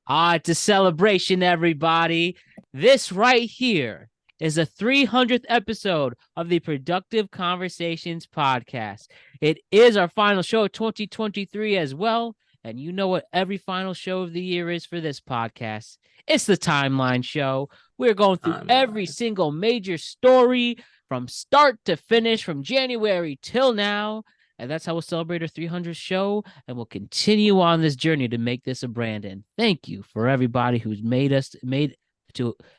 It's a celebration, everybody. This right here is a 300th episode of the Productive Conversations podcast. It is our final show of 2023 as well. And you know what every final show of the year is for this podcast? It's the Timeline Show. We're going through every single major story from start to finish, from January till now. And that's how we'll celebrate our 300th show. And we'll continue on this journey to make this a brand. And thank you for everybody who's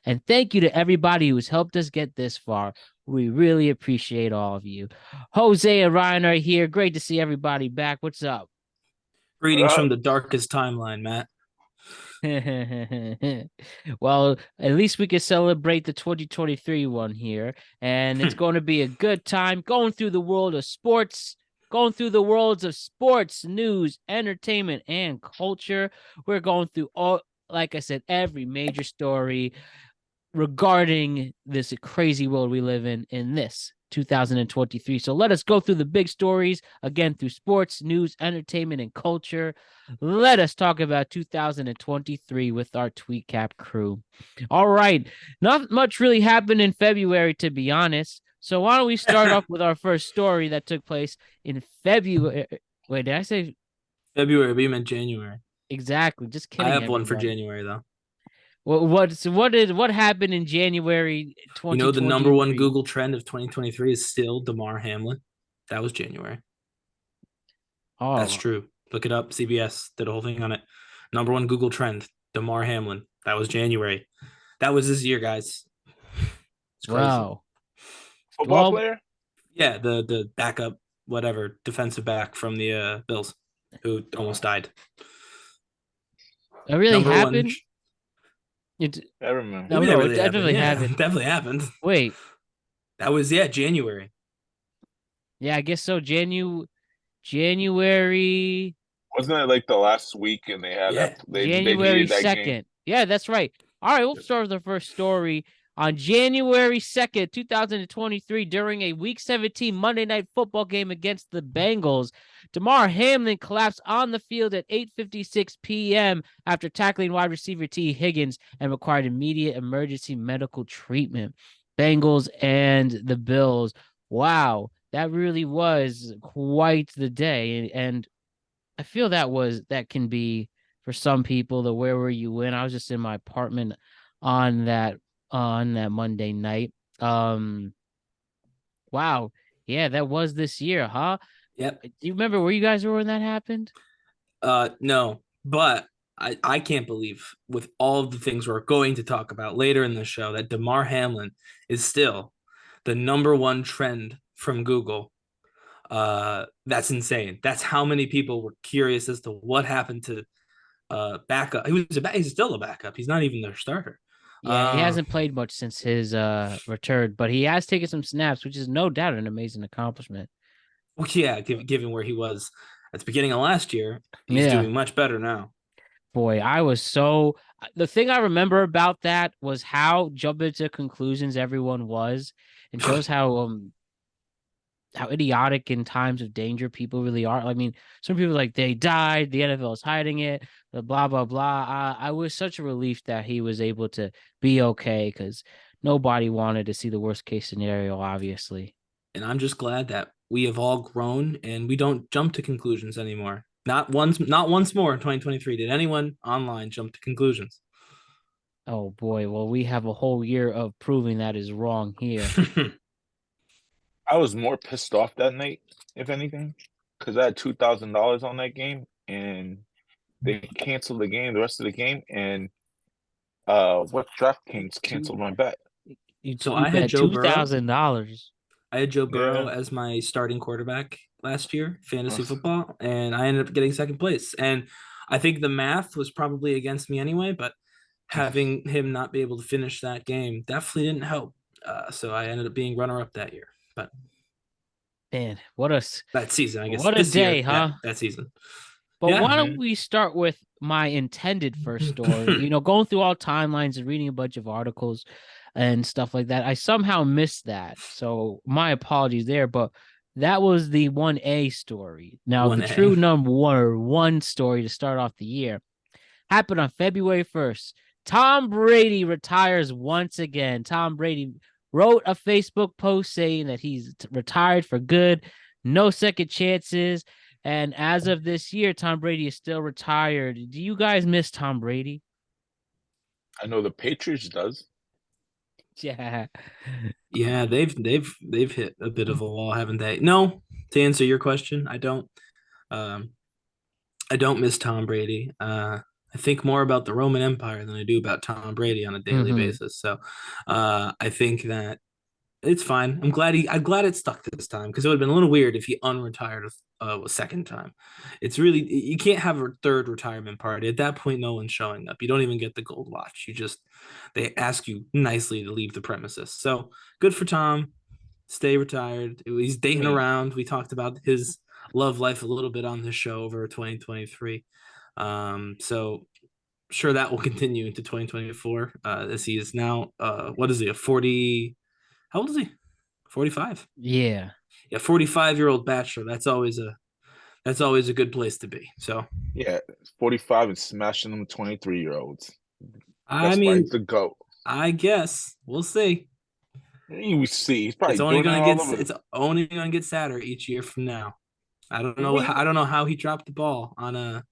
and thank you to everybody who's helped us get this far. We really appreciate all of you. Jose and Ryan are here. Great to see everybody back. What's up? Greetings from the darkest timeline, Matt. Well, at least we can celebrate the 2023 one here. And it's going to be a good time going through the world of sports. Going through the worlds of sports, news, entertainment, and culture. We're going through all, like I said, every major story regarding this crazy world we live in this 2023. So let us go through the big stories again through sports, news, entertainment, and culture. Let us talk about 2023 with our Tweet Cap crew. All right. Not much really happened in February, to be honest. So why don't we start off with our first story that took place in February? Wait, did I say February? We meant January. Exactly. Just kidding. I have one for January though. What happened in January 2023? You know, the number one Google trend of 2023 is still Damar Hamlin. That was January. Oh, that's true. Look it up. CBS did a whole thing on it. Number one Google trend, Damar Hamlin. That was January. That was this year, guys. It's crazy. Wow. Football player? Yeah, the backup, whatever, defensive back from the Bills, who almost died. It really happened? I remember. No, it definitely happened. Definitely happened. Wait. That was, January. Yeah, I guess so. January. Wasn't it like the last week and they had January 2nd. Yeah, that's right. All right, we'll start with the first story. On January 2nd, 2023, during a Week 17 Monday Night Football game against the Bengals, Damar Hamlin collapsed on the field at 8:56 p.m. after tackling wide receiver T. Higgins and required immediate emergency medical treatment. Bengals and the Bills. Wow, that really was quite the day. And I feel that can be, for some people, the where were you when? I was just in my apartment on that Monday night. Wow. Yeah, that was this year, huh? Yep. Do you remember where you guys were when that happened? No, but I can't believe, with all of the things we're going to talk about later in the show, that Damar Hamlin is still the number one trend from Google. That's insane. That's how many people were curious as to what happened to backup. He's still a backup. He's not even their starter. Yeah, he hasn't played much since his return, but he has taken some snaps, which is no doubt an amazing accomplishment. Well, yeah, given where he was at the beginning of last year, he's doing much better now. Boy, the thing I remember about that was how jumping to conclusions everyone was, and shows how idiotic in times of danger people really are. I mean, some people like they died, the NFL is hiding it, blah, blah, blah. I was such a relief that he was able to be okay, because nobody wanted to see the worst case scenario, obviously. And I'm just glad that we have all grown and we don't jump to conclusions anymore. Not once more in 2023 did anyone online jump to conclusions. Oh boy, well, we have a whole year of proving that is wrong here. I was more pissed off that night, if anything, because I had $2,000 on that game, and they canceled the rest of the game, and DraftKings canceled my bet. So I had $2,000. I had Joe Burrow as my starting quarterback last year, fantasy football, and I ended up getting second place. And I think the math was probably against me anyway, but having him not be able to finish that game definitely didn't help. So I ended up being runner-up that year. But man, that season, I guess. What a day, huh? That season. But why don't we start with my intended first story? Going through all timelines and reading a bunch of articles and stuff like that. I somehow missed that. So my apologies there, but that was the 1A story. Now, the true number one story to start off the year. happened on February 1st. Tom Brady retires once again. Tom Brady wrote a Facebook post saying that he's retired for good, no second chances. And as of this year, Tom Brady is still retired. Do you guys miss Tom Brady? I know the Patriots does. Yeah. Yeah, they've hit a bit of a wall, haven't they? No, to answer your question, I don't. Um, I don't miss Tom Brady. I think more about the Roman Empire than I do about Tom Brady on a daily basis. So, I think that it's fine. I'm glad it stuck this time because it would have been a little weird if he unretired a second time. It's really you can't have a third retirement party at that point. No one's showing up. You don't even get the gold watch. They ask you nicely to leave the premises. So good for Tom. Stay retired. He's dating around. We talked about his love life a little bit on this show over 2023. So sure that will continue into 2024 as he is now what is he, a 40, how old is he? 45. Yeah. 45-year-old bachelor. That's always a good place to be. So Yeah, 45 and smashing them 23-year-olds. I That's why mean he's the GOAT. I guess we'll see. You see, he's probably It's only doing it gonna all get over. it's only gonna get sadder each year from now. I don't know. Wait, I don't know how he dropped the ball on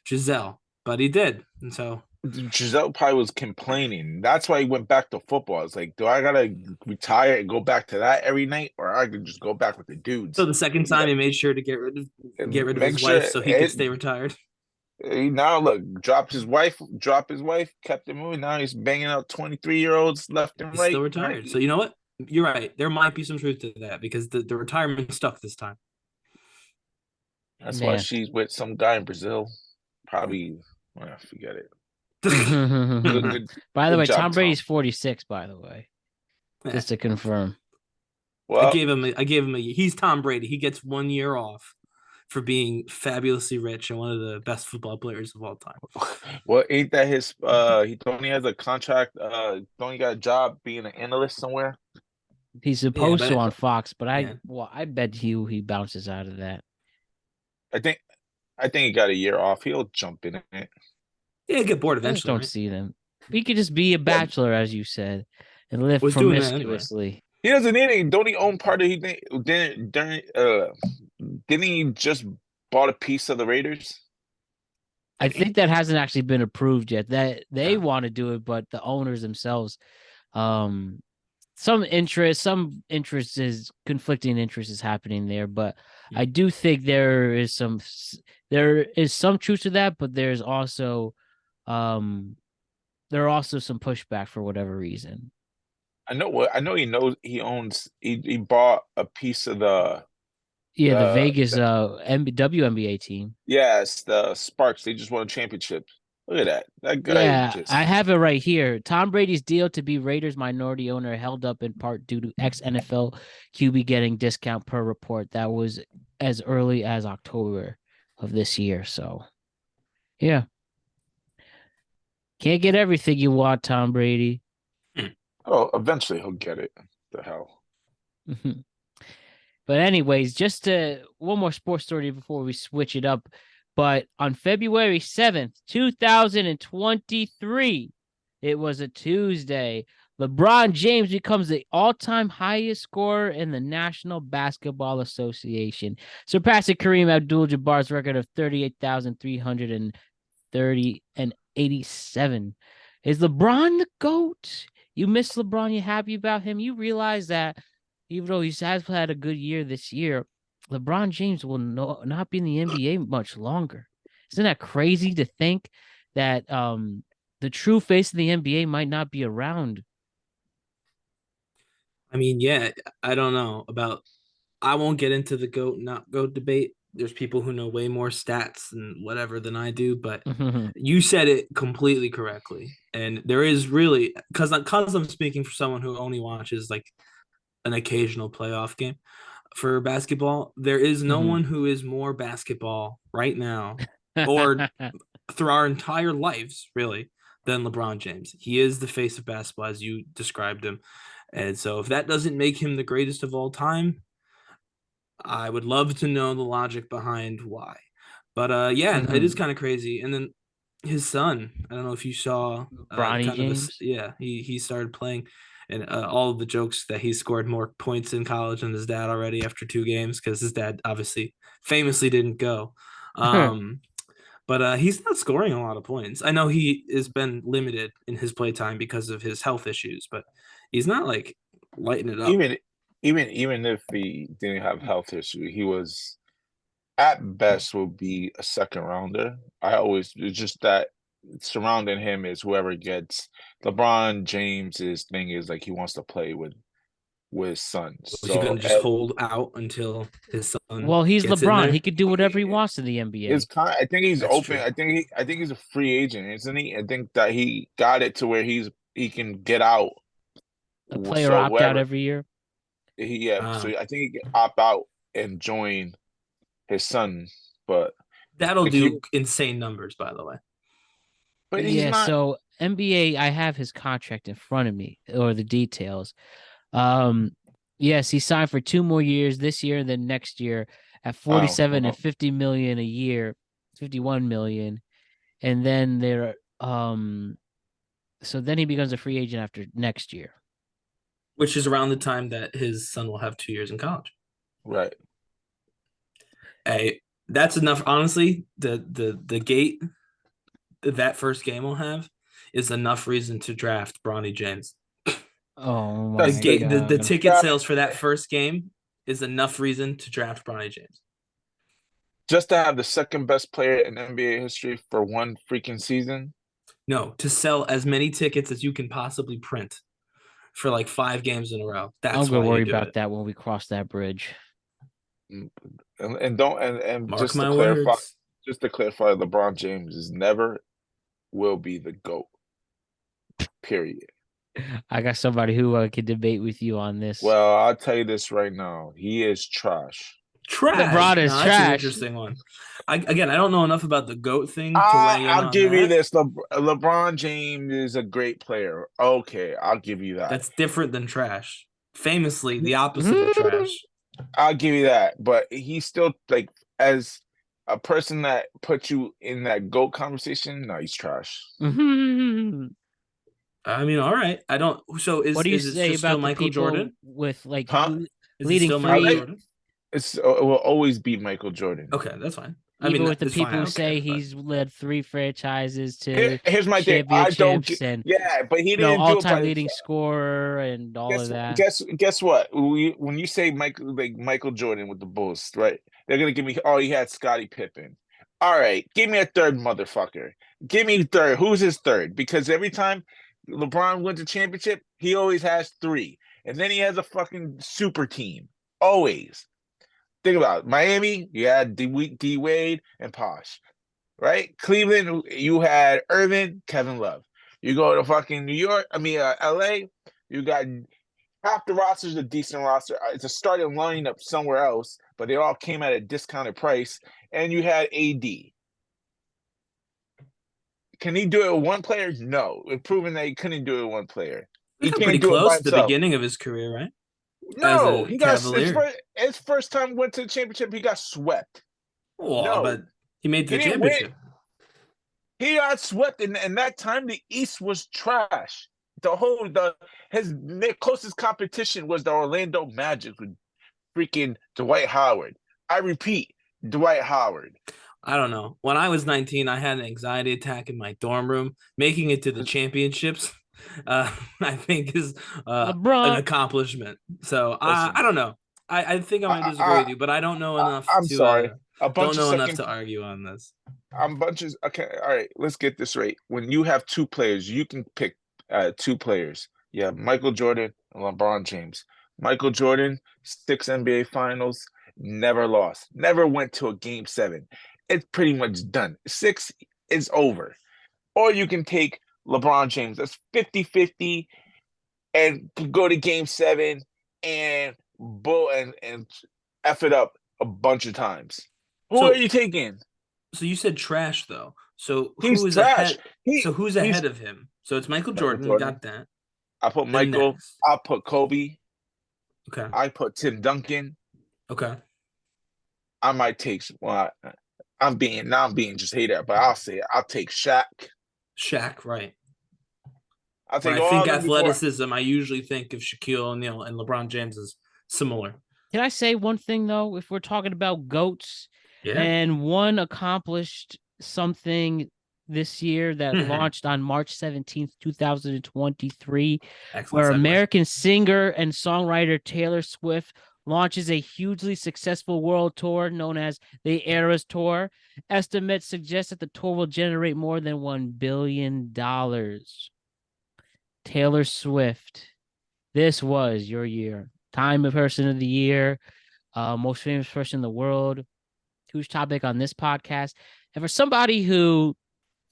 Giselle, but he did, and so Giselle probably was complaining. That's why he went back to football. It's like, do I gotta retire and go back to that every night, or I could just go back with the dudes? the second time he made sure to get rid of Make his sure wife so he could stay retired. He now look, dropped his wife, kept it moving. Now he's banging out 23-year-olds left and He's right. still retired. So you know what? You're right. There might be some truth to that because the retirement stuck this time. That's why she's with some guy in Brazil. Probably, forget it. By the way, job, Tom Brady's 46, by the way. Just to confirm. Well, I gave him he's Tom Brady. He gets 1 year off for being fabulously rich and one of the best football players of all time. Well, ain't that his he only has a contract, don't he got a job being an analyst somewhere? He's supposed to on Fox, but I bet he bounces out of that. I think he got a year off. He'll jump in it. Yeah, get bored eventually. I just don't see them. He could just be a bachelor, as you said, and live promiscuously. Anyway. He doesn't need it. Don't he own part of didn't he just bought a piece of the Raiders? I think that hasn't actually been approved yet. That they want to do it, but the owners themselves, some interest is conflicting interest is happening there. But I do think there is some truth to that, but there's also there are also some pushback for whatever reason. I know he bought a piece of the Vegas WNBA team. Yes, the Sparks. They just won a championship. Look at that. That guy. Yeah, I have it right here. Tom Brady's deal to be Raiders minority owner held up in part due to ex-NFL QB getting discount per report. That was as early as October of this year. So, yeah. Can't get everything you want, Tom Brady. Oh, eventually he'll get it. The hell. But anyways, just one more sports story before we switch it up. But on February 7th, 2023, it was a Tuesday, LeBron James becomes the all-time highest scorer in the National Basketball Association, surpassing Kareem Abdul-Jabbar's record of 38,330 and 87. Is LeBron the GOAT? You miss LeBron, you happy about him? You realize that even though he has had a good year this year, LeBron James will not be in the NBA much longer. Isn't that crazy to think that the true face of the NBA might not be around? I mean, yeah, I don't know about. I won't get into the GOAT, not GOAT debate. There's people who know way more stats and whatever than I do, but you said it completely correctly. And there is really, because I'm speaking for someone who only watches like an occasional playoff game for basketball, there is no one who is more basketball right now or through our entire lives, really, than LeBron James. He is the face of basketball as you described him. And so if that doesn't make him the greatest of all time, I would love to know the logic behind why. But it is kind of crazy. And then his son. I don't know if you saw Bronny kind of James. he started playing, and all of the jokes that he scored more points in college than his dad already after 2 games because his dad obviously famously didn't go. But he's not scoring a lot of points. I know he has been limited in his play time because of his health issues, but he's not like lighting it up. Even if he didn't have health issue, he was at best will be a second rounder. It's just that surrounding him is whoever gets LeBron James's thing is like he wants to play with his son. Was he going So to just hold out until his son Well, he's gets in LeBron. there? He could do whatever he wants in the NBA. it's kind. I think he's That's open. true. I think he's a free agent, isn't he? I think that he got it to where he can get out. A player So opt out whoever every year. so I think he can opt out and join his son, but That'll like he, do insane numbers, by the way. but he's Yeah, not. so NBA, I have his contract in front of me or the details. Yes, he signed for 2 more years, this year and then next year at 47 and 50 million a year, 51 million. And then so then he becomes a free agent after next year. Which is around the time that his son will have 2 years in college. Right. Hey, that's enough. Honestly, the gate that first game will have is enough reason to draft Bronny James. Oh The my gate, the God. ticket sales for that first game is enough reason to draft Bronny James. Just to have the second best player in NBA history for one freaking season. No, to sell as many tickets as you can possibly print for like 5 games in a row. That's I'm gonna why worry you do about it. that when we cross that bridge. And don't and Mark just to my clarify, words. LeBron James is never will be the GOAT. Period. I got somebody who can debate with you on this. Well, I'll tell you this right now. He is trash. Trash. LeBron is Now, that's an trash. interesting one. I don't know enough about the GOAT thing to weigh in I'll on give you that. this. LeBron James is a great player. Okay, I'll give you that. That's different than trash. Famously, the opposite of trash. I'll give you that. But he's still like as a person that puts you in that GOAT conversation. No, he's trash. I mean, all right. I don't. So What do you is it say just still about the Michael people Jordan? with like Huh? Is it leading still Michael three? Jordan? It will always be Michael Jordan. Okay, that's fine. Even with the it's people fine. who say Care, but he's led 3 franchises to Here's my thing. I don't championships get. and Yeah, but he didn't do it all-time by leading himself. scorer and all of that. Guess what? When you say Michael Jordan with the Bulls, right? They're gonna give me. Oh, he had Scottie Pippen. All right, give me a third motherfucker. Give me third. Who's his third? Because every time LeBron wins a championship, he always has 3, and then he has a fucking super team. Always. Think about it. Miami. You had D Wade and Posh, right? Cleveland. You had Irvin, Kevin Love. You go to fucking New York. LA. You got half the roster is a decent roster. It's a starting lineup somewhere else, but they all came at a discounted price. And you had AD. Can he do it with one player? No. It's proven that he couldn't do it with one player. he He got pretty can't do it by close at the himself. beginning of his career, right? As No, a he got Cavalier. his first time went to the championship. He got swept. Well, No, but he made he the didn't win. championship. He got swept, and that time the East was trash. His closest competition was the Orlando Magic with freaking Dwight Howard. I repeat, Dwight Howard. I don't know. When I was 19, I had an anxiety attack in my dorm room. Making it to the championships, I think is an accomplishment. So I don't know. I think I might disagree with you, but I don't know enough I'm to. sorry. Don't know enough to argue on this. Okay. All right. Let's get this right. When you have 2 players, you can pick 2 players. You have Michael Jordan and LeBron James. Michael Jordan, 6 NBA Finals, never lost, never went to a Game 7. It's pretty much done. 6 is over. Or you can take LeBron James. That's 50-50 and go to Game 7 and F it up a bunch of times. Who are you taking? So you said trash though. So He's who is trash. ahead? Who's ahead of him? So it's Michael Jordan. We got that. I put Michael. I'll put Kobe. Okay. I put Tim Duncan. Okay. I might take I'm being just hater, but I'll say it. I'll take Shaq. Shaq, right. I'll When take I all think of them before. athleticism, I usually think of Shaquille O'Neal and LeBron James as similar. Can I say one thing though? If we're talking about GOATs, Yeah. and one accomplished something this year that launched on March 17th, 2023, where segue. American singer and songwriter Taylor Swift launches a hugely successful world tour known as the Eras Tour. Estimates suggest that the tour will generate more than $1 billion. Taylor Swift, this was your year. Time of Person of the Year, most famous person in the world, huge topic on this podcast. And for somebody who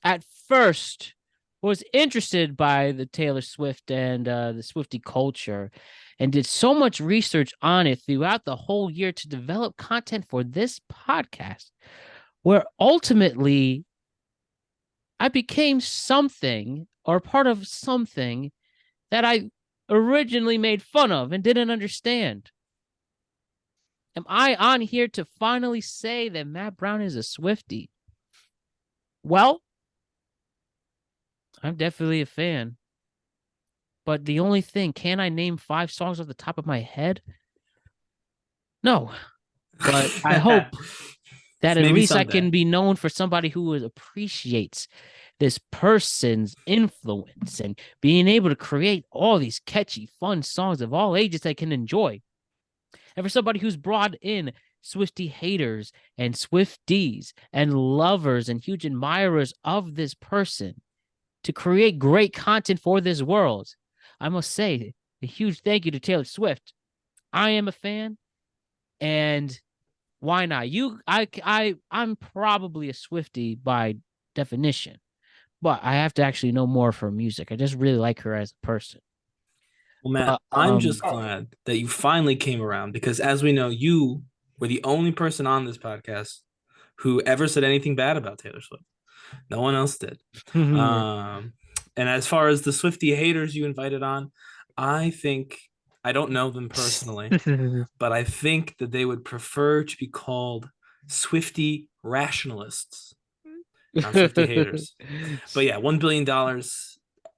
at first was interested by the Taylor Swift and the Swiftie culture and did so much research on it throughout the whole year to develop content for this podcast, where ultimately I became something or part of something that I originally made fun of and didn't understand. Am I on here to finally say that Matt Brown is a Swiftie? Well, I'm definitely a fan. But the only thing, can I name 5 songs off the top of my head? No. But I hope that at least someday I can be known for somebody who appreciates this person's influence and being able to create all these catchy, fun songs of all ages that I can enjoy. And for somebody who's brought in Swiftie haters and Swifties and lovers and huge admirers of this person to create great content for this world, I must say a huge thank you to Taylor Swift. I am a fan, and why not? I'm probably a Swiftie by definition, but I have to actually know more of her music. I just really like her as a person. Well, Matt, I'm just glad that you finally came around because, as we know, you were the only person on this podcast who ever said anything bad about Taylor Swift. No one else did. And as far as the Swiftie haters you invited on, I think, I don't know them personally, but I think that they would prefer to be called Swiftie rationalists, not Swiftie haters. But yeah, $1 billion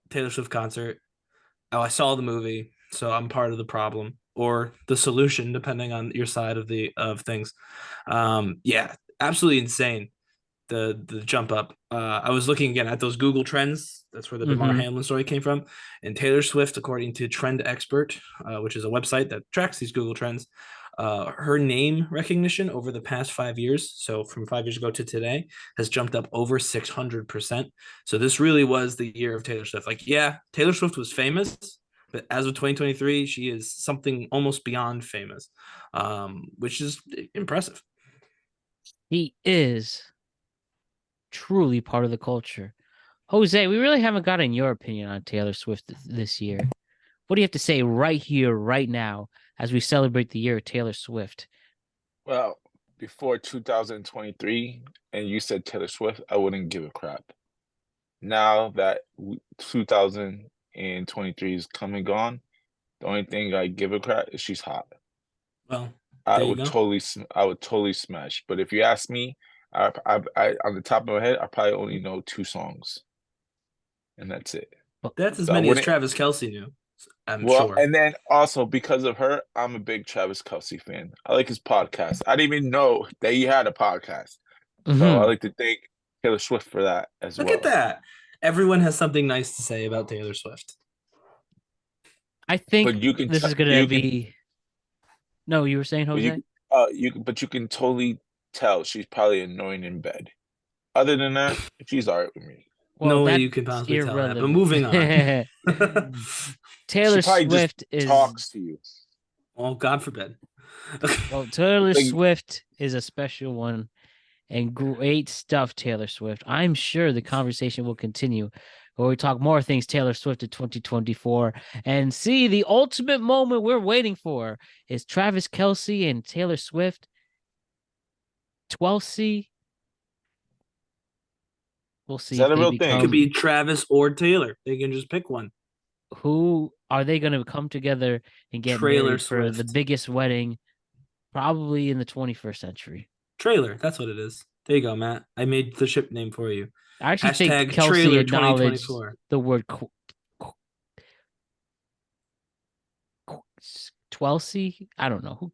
Taylor Swift concert. Oh, I saw the movie, so I'm part of the problem or the solution, depending on your side of things. Yeah, absolutely insane. The jump up. I was looking again at those Google Trends. That's where the DeMar Hamlin story came from. And Taylor Swift, according to Trend Expert, which is a website that tracks these Google Trends, her name recognition over the past 5 years, so from 5 years ago to today, has jumped up over 600%. So this really was the year of Taylor Swift. Like, yeah, Taylor Swift was famous, but as of 2023, she is something almost beyond famous, which is impressive. He is truly part of the culture. Jose, we really haven't gotten your opinion on Taylor Swift this year. What do you have to say right here, right now, as we celebrate the year of Taylor Swift? Well, before 2023, and you said Taylor Swift, I wouldn't give a crap. Now that 2023 is come and gone, the only thing I give a crap is she's hot. Well, I would totally smash. But if you ask me, I on the top of my head, I probably only know 2 songs, and that's it. That's as many as Travis Kelce knew. I'm sure. And then also because of her, I'm a big Travis Kelce fan. I like his podcast. I didn't even know that he had a podcast. So I like to thank Taylor Swift for that as well. Look at that. Everyone has something nice to say about Taylor Swift. I think this is going to be... No, you were saying, Jose? But you can totally tell she's probably annoying in bed. Other than that, she's all right with me. Well, no way you can possibly tell that, but moving on. Taylor Swift talks to you. Well, God forbid. Well, Taylor Swift is a special one and great stuff, Taylor Swift. I'm sure the conversation will continue where we talk more things Taylor Swift in 2024 and see the ultimate moment we're waiting for is Travis Kelce and Taylor Swift. 12C. We'll see. Is that a real thing? It could be Travis or Taylor. They can just pick one. Who are they going to come together and get married for the biggest wedding probably in the 21st century? Trailer. That's what it is. There you go, Matt. I made the ship name for you. I actually think Hashtag Kelsey trailer acknowledged 2024. the word Twelsey. I don't know who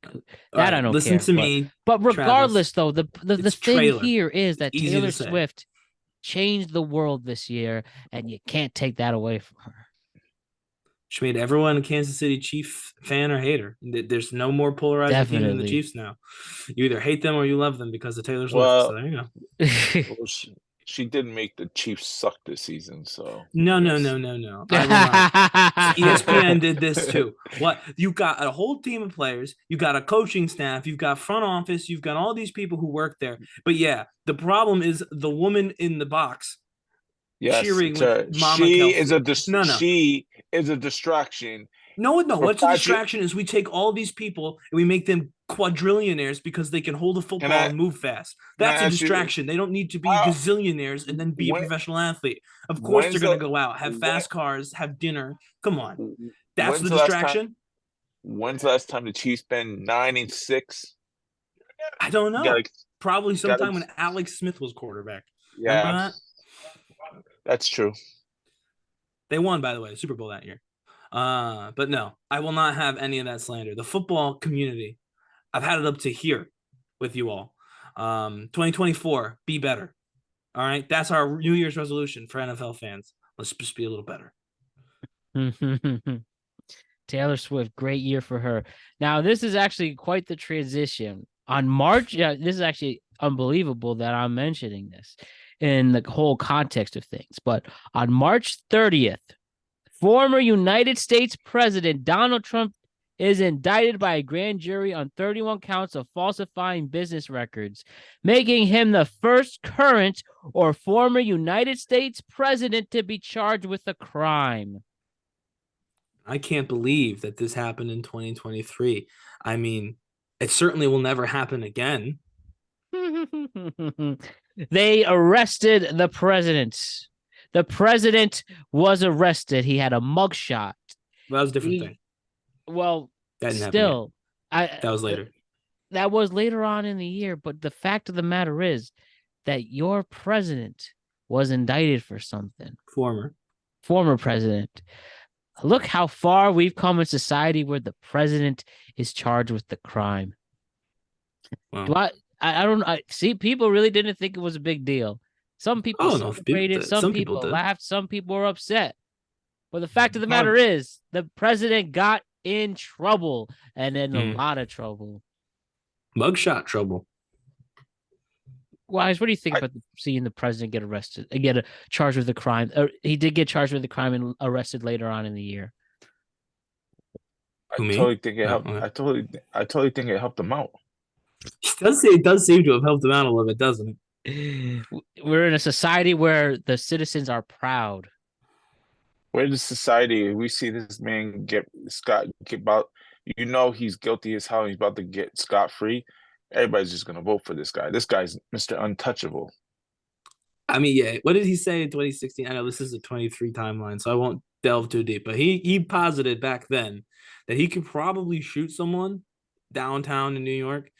that. I don't Listen care. to me, But Travis. regardless, though, the It's thing trailer. here is that Easy to Taylor say. Swift changed the world this year, and you can't take that away from her. She made everyone a Kansas City Chief fan or hater. There's no more polarizing team than the Chiefs now. You either hate them or you love them because of Taylor Swift. Well, so there you go. Well, she didn't make the Chiefs suck this season, so No. I will not. ESPN did this too. What? You got a whole team of players, you got a coaching staff, you've got front office, you've got all these people who work there. But yeah, the problem is the woman in the box. Yes, cheering with Mama she Kelsey. She is a distraction. No. What's a distraction is we take all these people and we make them quadrillionaires because they can hold a football and move fast. That's a distraction. They don't need to be gazillionaires and then be a professional athlete. Of course, they're going to go out, have fast cars, have dinner. Come on. That's the distraction. When's the last time the Chiefs been 9-6? I don't know. Probably sometime when Alex Smith was quarterback. Yeah. Remember that? That's true. They won, by the way, Super Bowl that year. But no, I will not have any of that slander. The football community, I've had it up to here with you all. 2024, be better. All right. That's our New Year's resolution for NFL fans. Let's just be a little better. Taylor Swift, great year for her. Now, this is actually quite the transition. On March, this is actually unbelievable that I'm mentioning this in the whole context of things. But on March 30th, former United States President Donald Trump is indicted by a grand jury on 31 counts of falsifying business records, making him the first current or former United States president to be charged with a crime. I can't believe that this happened in 2023. I mean, it certainly will never happen again. They arrested the president. The president was arrested. He had a mugshot. Well, that was a different thing. Well, that still, that was later. That was later on in the year. But the fact of the matter is that your president was indicted for something. Former president. Look how far we've come in society where the president is charged with the crime. Wow. I don't see. People really didn't think it was a big deal. Some people celebrated, some people laughed, some people were upset. But the fact of the matter is, the president got in trouble and in a lot of trouble. Mugshot trouble. Wise, what do you think about seeing the president get arrested, get charged with the crime? He did get charged with the crime and arrested later on in the year. I totally think it helped. I totally think it helped him out. It does seem to have helped him out a little bit, doesn't it? We're in a society where the citizens are proud. We're in a society. We see this man get out. You know he's guilty as hell. He's about to get scot-free. Everybody's just gonna vote for this guy. This guy's Mr. Untouchable. I mean, yeah. What did he say in 2016? I know this is a 23 timeline, so I won't delve too deep. But he posited back then that he could probably shoot someone downtown in New York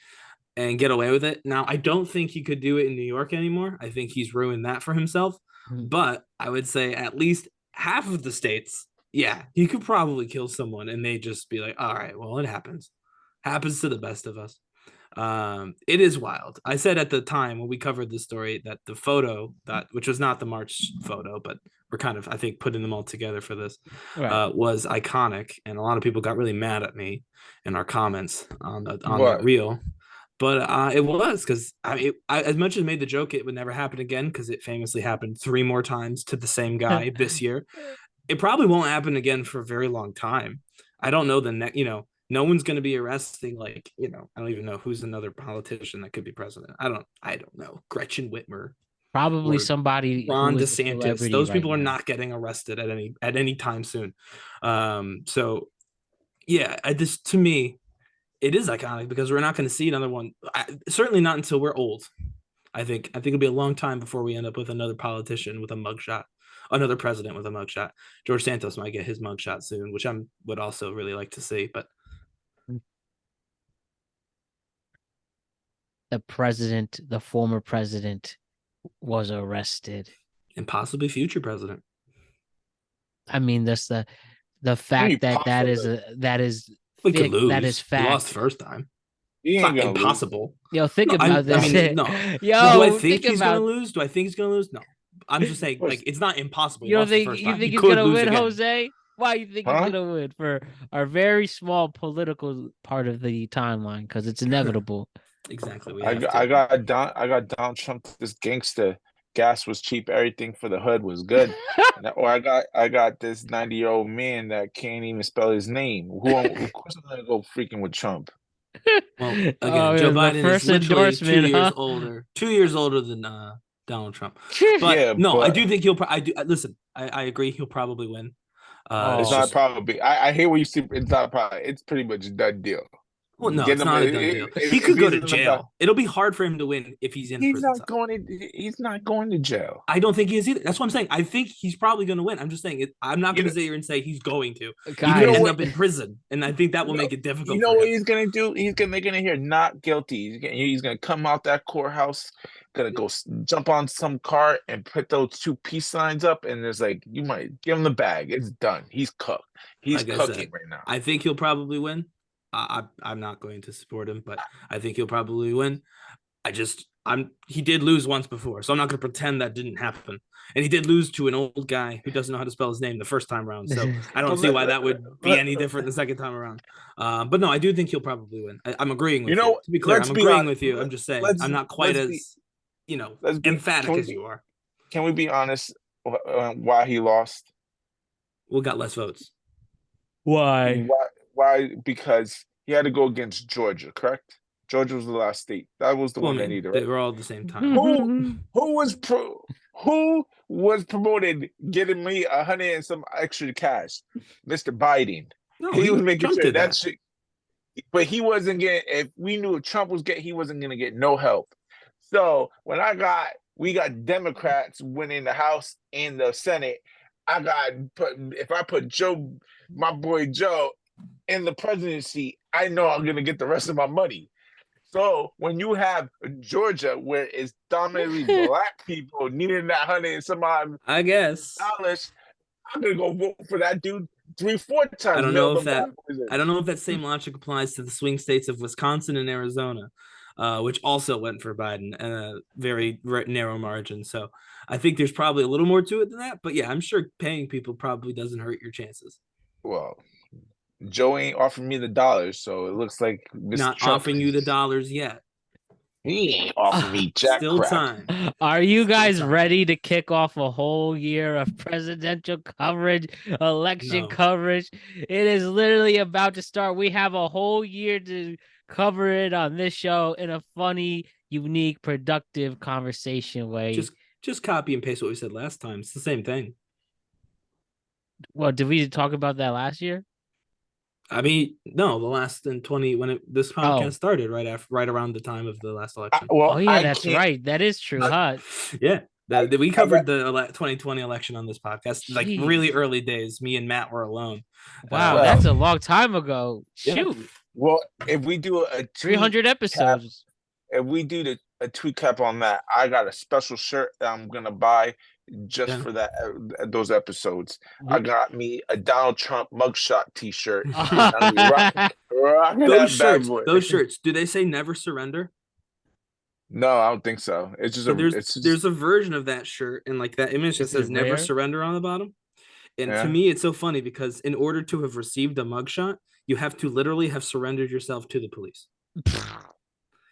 and get away with it. Now, I don't think he could do it in New York anymore. I think he's ruined that for himself. But I would say at least half of the states, yeah, he could probably kill someone and they just be like, all right, well, it happens. Happens to the best of us. It is wild. I said at the time when we covered the story that the photo, which was not the March photo, but we're kind of, I think, putting them all together for this, was iconic. And a lot of people got really mad at me in our comments on that reel. But it was because I as much as made the joke it would never happen again because it famously happened 3 more times to the same guy this year. It probably won't happen again for a very long time. I don't know no one's going to be arresting I don't even know who's another politician that could be president. I don't know. Gretchen Whitmer. Probably somebody. Ron DeSantis. Those people are not getting arrested at any time soon. So yeah, to me, it is iconic because we're not going to see another one. Certainly not until we're old. I think it'll be a long time before we end up with another politician with a mugshot, another president with a mugshot. George Santos might get his mugshot soon, which I would also really like to see. But the former president, was arrested. And possibly future president. I mean, that's the fact that is We could lose. that is fact. He lost the first time. He It's ain't not gonna impossible. Yo, think about this. I mean, no. Yo, do I think he's gonna lose? Do I think he's gonna lose? No. I'm just saying, like, it's not impossible. You don't think he's gonna win, again. Jose? Why you think he's gonna win? For our very small political part of the timeline, because it's inevitable. Exactly. I got Donald Trump, this gangster. Gas was cheap. Everything for the hood was good. Or I got this 90-year-old man that can't even spell his name. Of course I'm gonna go freaking with Trump. Well, again, Joe Biden is literally 2 years older. 2 years older than Donald Trump. But yeah, I do think listen, I agree he'll probably win. It's not probably. I hear what you see. It's not probably. It's pretty much a done deal. Well, no, it's not a done deal. He could go to jail. It'll be hard for him to win if he's in prison. He's not going to jail. I don't think he is either. That's what I'm saying. I think he's probably going to win. I'm just saying I'm not going to sit here and say he's going to. He could end up in prison, and I think that will make it difficult. You know what he's going to do? They're going to hear not guilty. He's going to come out that courthouse, going to go jump on some car and put those 2 peace signs up, and there's like, you might give him the bag. It's done. He's cooked. He's cooking right now. I think he'll probably win. I'm not going to support him, but I think he'll probably win. He did lose once before, so I'm not going to pretend that didn't happen. And he did lose to an old guy who doesn't know how to spell his name the first time around, so I don't see why that would be any different the second time around. But no, I do think he'll probably win. I'm agreeing with you. To be clear, I'm agreeing with you. I'm just saying I'm not quite as emphatic as you are. Can we be honest? Why he lost? We got less votes. Why? Why? Because he had to go against Georgia, correct? Georgia was the last state. That was the one they needed. Right? They were all at the same time. Who was promoted, getting me 100 and some extra cash? Mr. Biden. No, he was making sure that shit. But he wasn't getting. If we knew Trump was getting, he wasn't going to get no help. So when we got Democrats winning the House and the Senate. If I put Joe, my boy Joe, in the presidency, I know I'm gonna get the rest of my money. So when you have Georgia, where it's dominantly black people needing that 100 and some odd I guess dollars, I'm gonna go vote for that dude 3-4 times. I don't know if that same logic applies to the swing states of Wisconsin and Arizona, which also went for Biden in a very narrow margin. So I think there's probably a little more to it than that. But yeah, I'm sure paying people probably doesn't hurt your chances. Well, Joe ain't offering me the dollars, so it looks like Mr. Not Trump offering you the dollars yet. He ain't offering me jack Still crap. Time. Are you guys ready to kick off a whole year of presidential coverage, election coverage? It is literally about to start. We have a whole year to cover it on this show in a funny, unique, productive conversation way. Just copy and paste what we said last time. It's the same thing. Well, did we talk about that last year? I mean, no, the last in 20 when this podcast started right around the time of the last election. That's right. That is true. Yeah. We covered the 2020 election on this podcast. Jeez. Like really early days. Me and Matt were alone. Wow, that's a long time ago. Shoot. Yeah. Well, if we do a 300 episodes. If we do a tweet cap on that, I got a special shirt that I'm gonna buy just for those episodes. I got me a Donald Trump mugshot T-shirt. Those shirts. Do they say "Never Surrender"? No, I don't think so. It's just there's a version of that shirt and like that image that says "Never Surrender" on the bottom. And to me, it's so funny because in order to have received a mugshot, you have to literally have surrendered yourself to the police.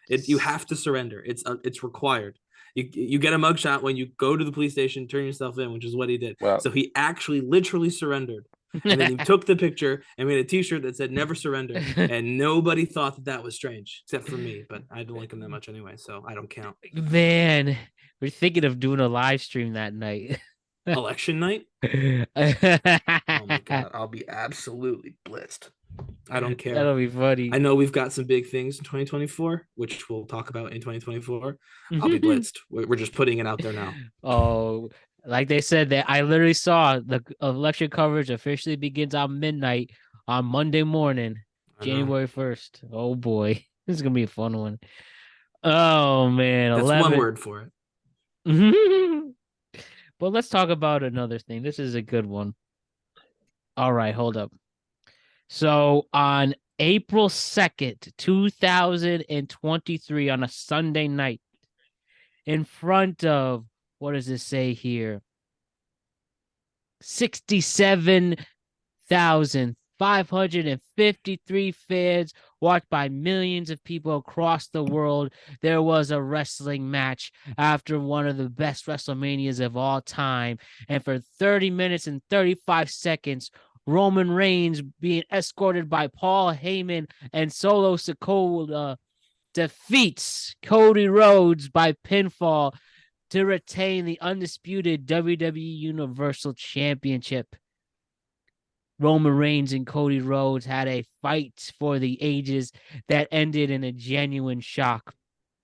You have to surrender. It's required. You get a mugshot when you go to the police station, turn yourself in, which is what he did. Wow. So he actually literally surrendered. And then he took the picture and made a T-shirt that said "Never Surrender." And nobody thought that was strange, except for me. But I don't like him that much anyway, so I don't count. Man, we're thinking of doing a live stream that night. Election night? Oh my God, I'll be absolutely blitzed. I don't care. That'll be funny. I know we've got some big things in 2024, which we'll talk about in 2024. I'll be blitzed. We're just putting it out there now. Oh, like they said that I literally saw the election coverage officially begins on midnight on Monday morning, January 1st. Oh boy, this is gonna be a fun one. Oh man, That's 11. one word for it. But let's talk about another thing. This is a good one. All right, hold up. So on April 2nd, 2023, on a Sunday night, in front of, what does it say here? 67,553 fans, watched by millions of people across the world. There was a wrestling match after one of the best WrestleManias of all time. And for 30 minutes and 35 seconds, Roman Reigns, being escorted by Paul Heyman and Solo Sikoa, defeats Cody Rhodes by pinfall to retain the undisputed WWE Universal Championship. Roman Reigns and Cody Rhodes had a fight for the ages that ended in a genuine shock.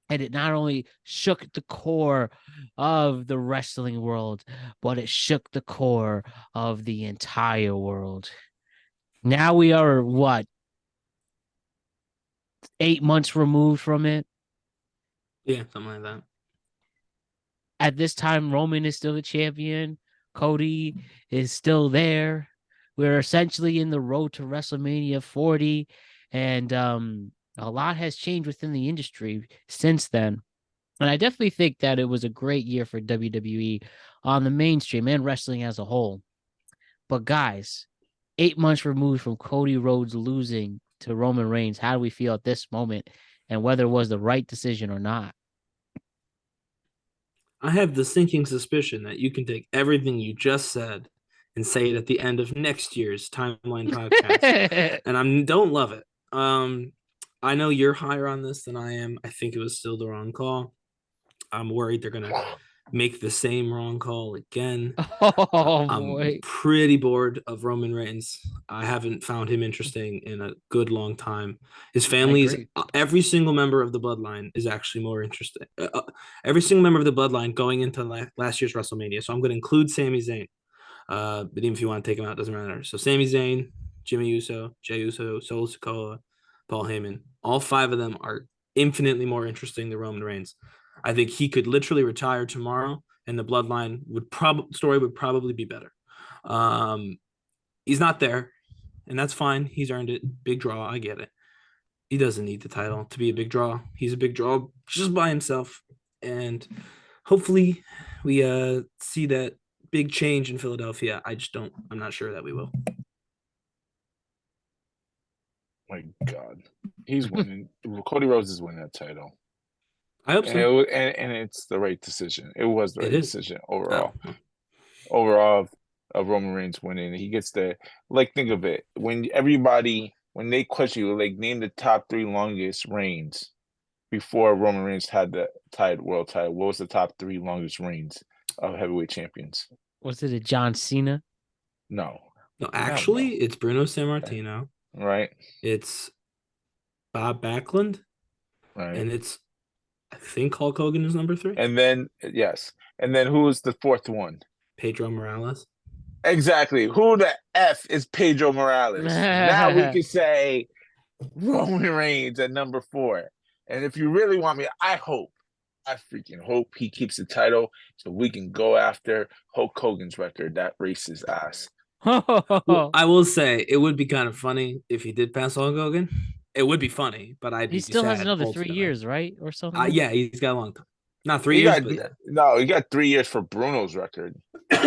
And it not only shook the core of the wrestling world, but it shook the core of the entire world. Now we are, what, 8 months removed from it? Yeah, something like that. At this time, Roman is still the champion. Cody is still there. We're essentially in the road to WrestleMania 40, and a lot has changed within the industry since then. And I definitely think that it was a great year for WWE on the mainstream and wrestling as a whole. But guys, 8 months removed from Cody Rhodes losing to Roman Reigns, how do we feel at this moment, and whether it was the right decision or not? I have the sinking suspicion that you can take everything you just said and say it at the end of next year's Timeline podcast, and I don't love it. I know you're higher on this than I am. I think it was still the wrong call. I'm worried they're gonna make the same wrong call again. Oh I'm boy. pretty bored of Roman Reigns. I haven't found him interesting in a good long time. His family's agree. every single member of the bloodline is actually more interesting. Every single member of the bloodline going into last year's WrestleMania. So I'm going to include Sami Zayn. But even if you want to take him out, doesn't matter. So Sami Zayn, Jimmy Uso, Jey Uso, Solo Sikoa, Paul Heyman. All five of them are infinitely more interesting than Roman Reigns. I think he could literally retire tomorrow, and the bloodline story would probably be better. He's not there, and that's fine. He's earned it. Big draw, I get it. He doesn't need the title to be a big draw. He's a big draw just by himself, and hopefully we see that big change in Philadelphia. I'm not sure that we will. My God, he's winning. Cody Rhodes is winning that title. I hope so. And it's the right decision. It was the right decision overall. Oh. Overall, of Roman Reigns winning, he gets the, like, think of it, when they question you, like, name the top 3 longest reigns before Roman Reigns had the world title. What was the top 3 longest reigns of heavyweight champions? Was it a John Cena? No, actually, it's Bruno Sammartino. Right. It's Bob Backlund. Right. And it's, I think Hulk Hogan is number 3. And then, yes. And then who is the 4th one? Pedro Morales. Exactly. Who the F is Pedro Morales? Now we can say Roman Reigns at number 4. And if you really want me, I freaking hope he keeps the title so we can go after Hulk Hogan's record. That racist ass. Well, I will say it would be kind of funny if he did pass Hulk Hogan. It would be funny, but he still has another 3 years, right, or something. Yeah, he's got a long time. Not 3 years, but he got 3 years for Bruno's record.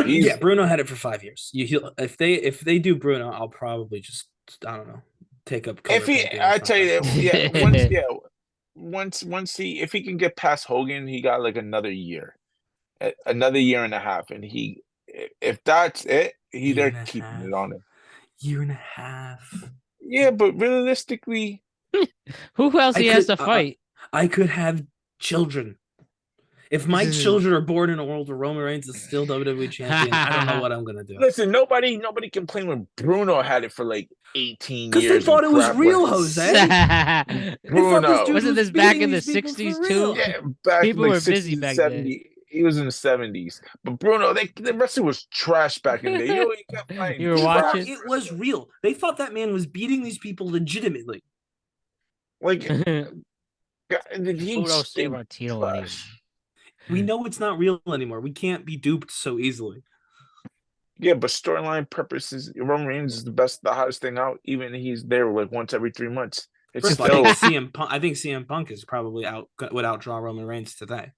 Yeah, Bruno had it for 5 years. If they do Bruno, I'll probably just, I don't know, take up. I tell you, once if he can get past Hogan, he got like another year and a half, and if that's it, they're keeping it on him. Year and a half. Yeah, but realistically, who else he has to fight? I could have children. If my children are born in a world where Roman Reigns is still WWE champion, I don't know what I'm gonna do. Listen, nobody complained when Bruno had it for like 18 years. Because they thought it was real, Jose. Bruno, wasn't this back in the 60s too? Yeah, back people in were 60s, busy back 70s. then. He was in the 70s, but Bruno, the wrestling was trash back in the day. He kept fighting. You were watching? It was real. They thought that man was beating these people legitimately. Like, Who don't say Martino anymore? We know it's not real anymore. We can't be duped so easily. Yeah, but storyline purposes, Roman Reigns is the hottest thing out. Even he's there like once every 3 months. It's First, still. I think CM Punk is probably would outdraw Roman Reigns today.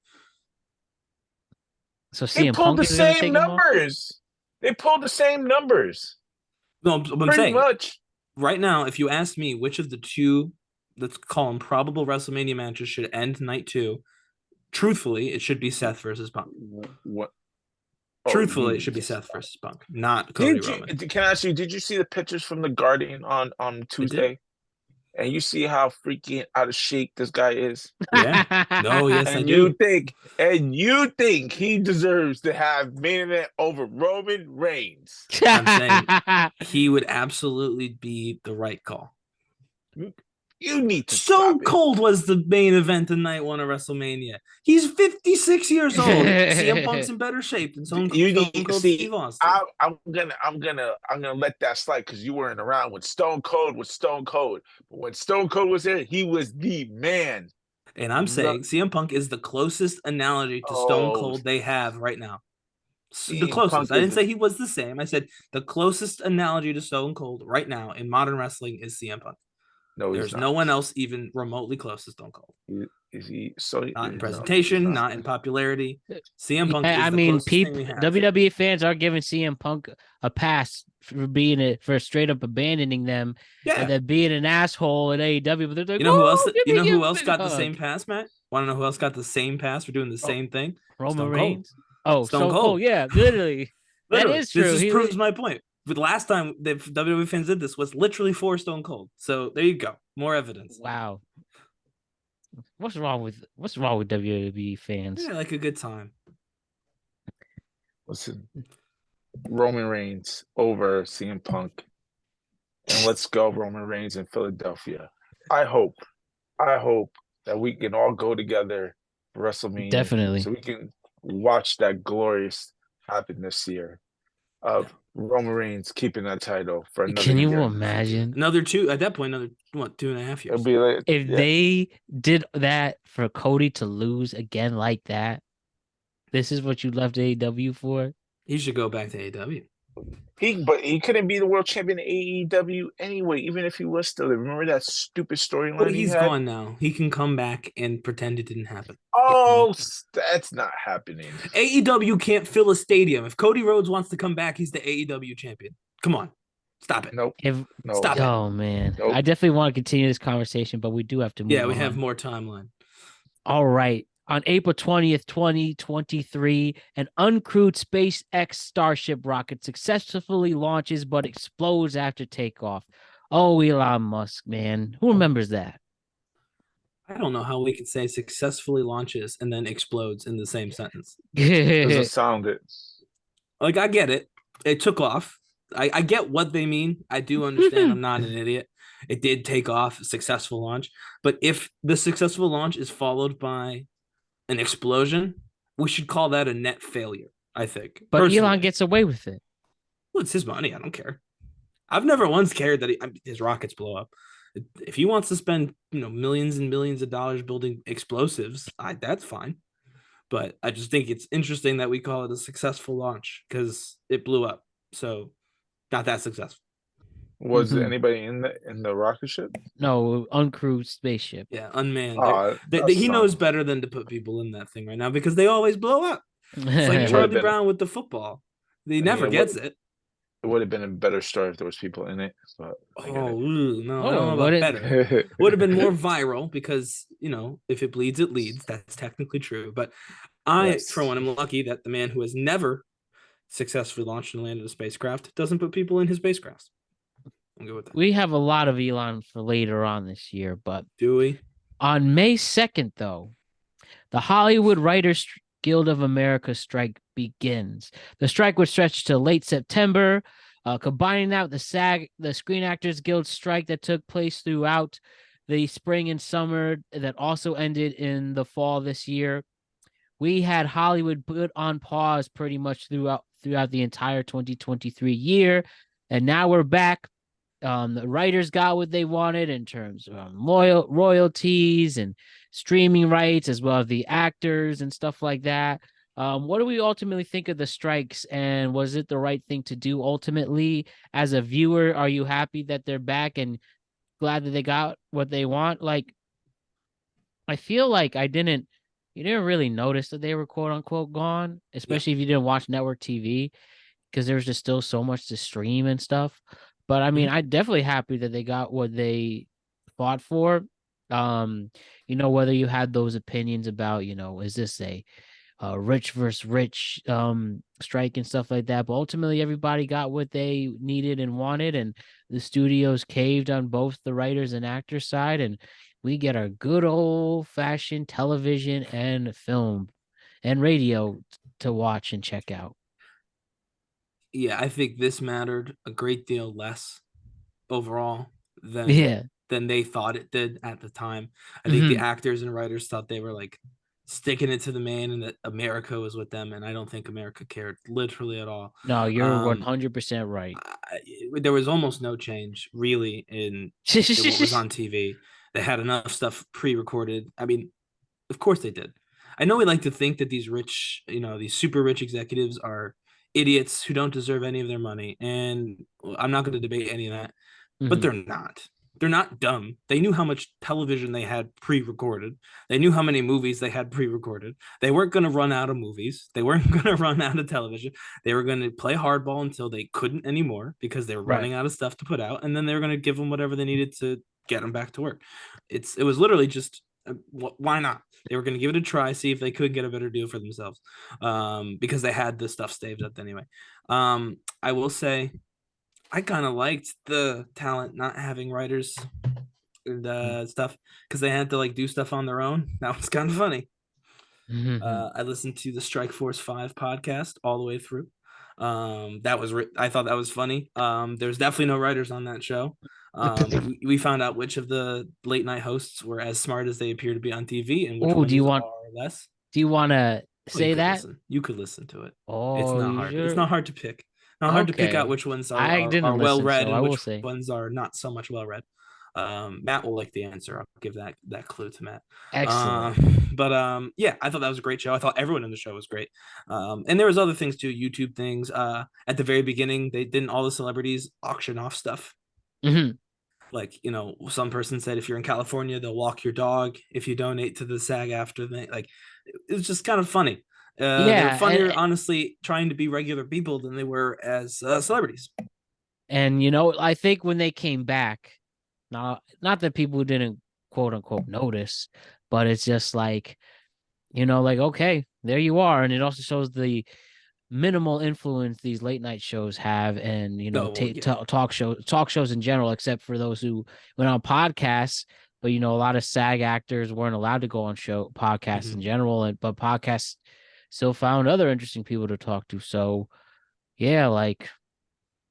So They CM pulled Punk the is going to same take him off? numbers. They pulled the same numbers. No, I'm Pretty saying much. right now, if you ask me which of the two, let's call them probable WrestleMania matches, should end night 2, truthfully, it should be Seth versus Punk. What? Truthfully, it should be Seth versus Punk, not Cody Roman. Can I ask you? Did you see the pictures from the Guardian on Tuesday? And you see how freaking out of shape this guy is. Yeah. No. Yes, and I do. You think he deserves to have main event over Roman Reigns? I'm saying he would absolutely be the right call. You need to. Stone Cold was the main event in night 1 of WrestleMania. He's 56 years old. CM Punk's in better shape than Stone Cold Steve Austin. I'm gonna let that slide because you weren't around when Stone Cold was Stone Cold. But when Stone Cold was there, he was the man. And I'm saying CM Punk is the closest analogy to Stone Cold they have right now. The closest. I didn't say he was the same. I said the closest analogy to Stone Cold right now in modern wrestling is CM Punk. No, there's no one else even remotely close to Stone Cold. Is he? So not in presentation, not in popularity. CM Punk. I mean, people, WWE fans are giving CM Punk a pass for straight up abandoning them, and then being an asshole at AEW. But they're like, who else got the same pass, Matt? Want to know who else got the same pass for doing the same thing? Roman Reigns. Oh, Stone Cold. Yeah, literally. That is true. This just proves my point. But the last time the WWE fans did this was literally for Stone Cold. So there you go. More evidence. Wow. What's wrong with WWE fans? Yeah, like a good time. Listen, Roman Reigns over CM Punk. And let's go Roman Reigns in Philadelphia. I hope that we can all go together for WrestleMania. Definitely. So we can watch that glorious happen this year of Roman Reigns keeping that title for another year. Can you year. imagine? Another 2.5 years. If they did that for Cody to lose again like that, this is what you left AEW for? He should go back to AEW. But he couldn't be the world champion in AEW anyway, even if he was still there. Remember that stupid storyline? But he's gone now. He can come back and pretend it didn't happen. Oh, that's not happening. AEW can't fill a stadium. If Cody Rhodes wants to come back, he's the AEW champion. Come on. Stop it. Nope. Stop it. Oh, man. Nope. I definitely want to continue this conversation, but we do have to move on. Yeah, we have more timeline. All right. On April 20th, 2023, an uncrewed SpaceX Starship rocket successfully launches but explodes after takeoff. Oh, Elon Musk, man. Who remembers that? I don't know how we could say successfully launches and then explodes in the same sentence. Doesn't sound it. Like, I get it. It took off. I get what they mean. I do understand. I'm not an idiot. It did take off, a successful launch. But if the successful launch is followed by an explosion, we should call that a net failure, I think. But personally. Elon gets away with it. Well, it's his money. I don't care. I've never once cared that his rockets blow up. If he wants to spend millions and millions of dollars building explosives, that's fine. But I just think it's interesting that we call it a successful launch because it blew up. So not that successful. Was anybody in the rocket ship? No, uncrewed spaceship. Yeah, unmanned. He knows better than to put people in that thing right now because they always blow up. It's like Charlie Brown with the football. He never gets it. It would have been a better story if there was people in it. But I don't know about better. It would have been more viral because if it bleeds, it leads. That's technically true. But for one, am lucky that the man who has never successfully launched and landed a spacecraft doesn't put people in his spacecrafts. We have a lot of Elon for later on this year, but do we? On May 2nd, though, the Hollywood Writers Guild of America strike begins. The strike would stretch to late September, combining that with the Screen Actors Guild strike that took place throughout the spring and summer that also ended in the fall this year. We had Hollywood put on pause pretty much throughout the entire 2023 year, and now we're back. The writers got what they wanted in terms of royalties and streaming rights, as well as the actors and stuff like that. What do we ultimately think of the strikes, and was it the right thing to do ultimately? As a viewer, are you happy that they're back and glad that they got what they want? Like, I feel like you didn't really notice that they were quote unquote gone, especially if you didn't watch network TV, because there's just still so much to stream and stuff. But I mean, Mhm. I'm definitely happy that they got what they fought for. Whether you had those opinions about, is this a rich versus rich strike and stuff like that, but ultimately everybody got what they needed and wanted, and the studios caved on both the writers and actors side, and we get our good old fashioned television and film and radio to watch and check out. Yeah, I think this mattered a great deal less overall than Yeah. than they thought it did at the time. I think the Hmm. actors and writers thought they were like sticking it to the man and that America was with them, and I don't think America cared literally at all. No, you're Um, 100% right. there was almost no change really in what was on TV. They had enough stuff pre-recorded. I mean, of course they did. I know we like to think that these rich, these super rich executives are idiots who don't deserve any of their money, and I'm not going to debate any of that, but Hmm. they're not. They're not dumb. They knew how much television they had pre-recorded. They knew how many movies they had pre-recorded. They weren't going to run out of movies. They weren't going to run out of television. They were going to play hardball until they couldn't anymore because they were Right. running out of stuff to put out, and then they were going to give them whatever they needed to get them back to work. It was literally just why not? They were going to give it a try, see if they could get a better deal for themselves, because they had this stuff staved up anyway. I will say I kind of liked the talent not having writers and stuff because they had to like do stuff on their own. That was kind of funny. Hmm. I listened to the Strike Force 5 podcast all the way through. I thought that was funny. There's definitely no writers on that show. We found out which of the late night hosts were as smart as they appear to be on TV and which Oh, do you ones want are less. do you want to Oh, you say could that? listen. You could listen to it. It's Oh, not you hard. It's sure? not hard to pick. Not hard to pick out Okay. which ones are I are, are didn't well listen, read so I and will which say. ones are not so much well read. Matt will like the answer. I'll give that clue to Matt. Excellent. But yeah, I thought that was a great show. I thought everyone in the show was great. And there was other things too, YouTube things. At the very beginning, they didn't all the celebrities auction off stuff. Hmm. Like, some person said if you're in California, they'll walk your dog if you donate to the SAG after thing. Like, it was just kind of funny. They were Yeah, funnier, honestly, trying to be regular people than they were as celebrities. and I think when they came back, not that people didn't quote unquote notice, but it's just like, like, okay, there you are. And it also shows the minimal influence these late night shows have, and Oh, well, yeah. talk shows in general, except for those who went on podcasts. But a lot of SAG actors weren't allowed to go on show podcasts in Mhm. general, but podcasts still found other interesting people to talk to. So yeah, like